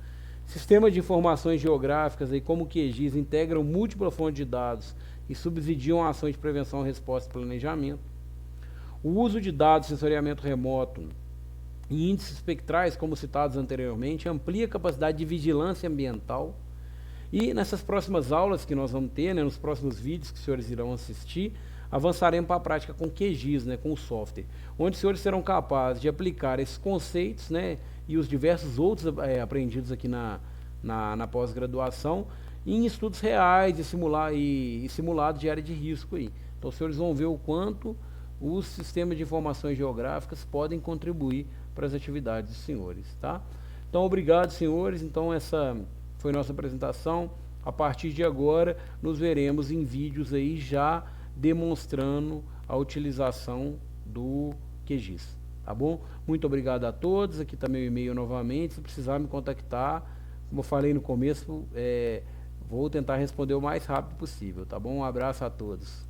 Sistemas de informações geográficas, aí, como o QGIS, integram múltiplas fontes de dados e subsidiam ações de prevenção, resposta e planejamento. O uso de dados, sensoriamento remoto e índices espectrais, como citados anteriormente, amplia a capacidade de vigilância ambiental. E nessas próximas aulas que nós vamos ter, né, nos próximos vídeos que os senhores irão assistir, avançaremos para a prática com QGIS, né, com o software, onde os senhores serão capazes de aplicar esses conceitos, né, e os diversos outros aprendidos aqui na pós-graduação em estudos reais e simulados de área de risco aí. Então os senhores vão ver o quanto os sistemas de informações geográficas podem contribuir para as atividades dos senhores, tá? Então, obrigado, senhores. Então, essa foi nossa apresentação. A partir de agora, nos veremos em vídeos aí já demonstrando a utilização do QGIS, tá bom? Muito obrigado a todos. Aqui está meu e-mail novamente. Se precisar me contactar, como eu falei no começo, vou tentar responder o mais rápido possível, tá bom? Um abraço a todos.